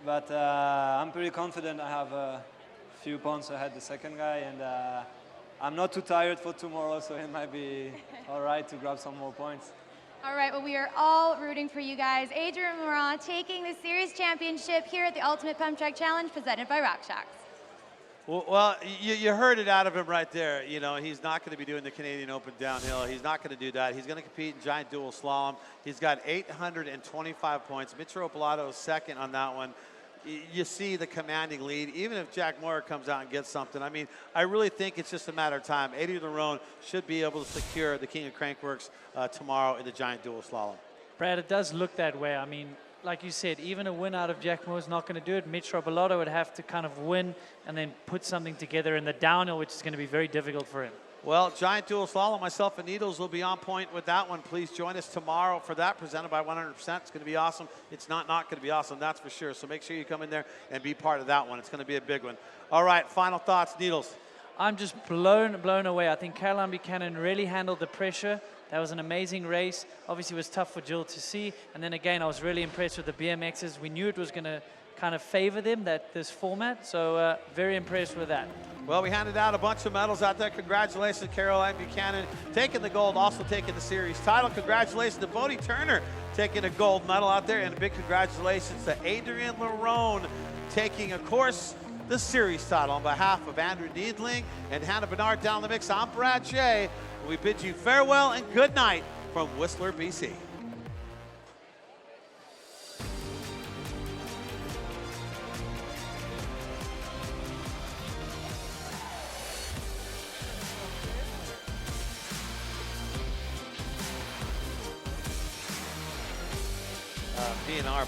but I'm pretty confident I have a few points ahead the second guy, and I'm not too tired for tomorrow, so it might be all right to grab some more points. All right, well, we are all rooting for you guys. Adrian Lerone taking the series championship here at the Ultimate Pump Track Challenge presented by RockShox. Well, you heard it out of him right there. You know, he's not going to be doing the Canadian Open downhill. He's not going to do that. He's going to compete in giant dual slalom. He's got 825 points. Mitch Ropalato is second on that one. You see the commanding lead, even if Jack Moore comes out and gets something. I mean, I really think it's just a matter of time. Adrian Lerone should be able to secure the King of Crankworx tomorrow in the giant dual slalom. Brad, it does look that way. I mean, like you said, even a win out of Jack Moore is not going to do it. Mitch Ropalato would have to kind of win and then put something together in the downhill, which is going to be very difficult for him. Well, giant dual slalom, myself and Needles will be on point with that one. Please join us tomorrow for that, presented by 100%. It's going to be awesome. It's not going to be awesome, that's for sure. So make sure you come in there and be part of that one. It's going to be a big one. All right, final thoughts, Needles. I'm just blown away. I think Caroline Buchanan really handled the pressure. That was an amazing race. Obviously, it was tough for Jill to see. And then again, I was really impressed with the BMXs. We knew it was going to kind of favor them, this format. So very impressed with that. Well, we handed out a bunch of medals out there. Congratulations to Caroline Buchanan taking the gold, also taking the series title. Congratulations to Bodie Turner taking a gold medal out there. And a big congratulations to Adrian Lerone taking, of course, the series title. On behalf of Andrew Needling and Hannah Bernard down the mix, I'm Brad Shea. We bid you farewell and good night from Whistler, BC. DNR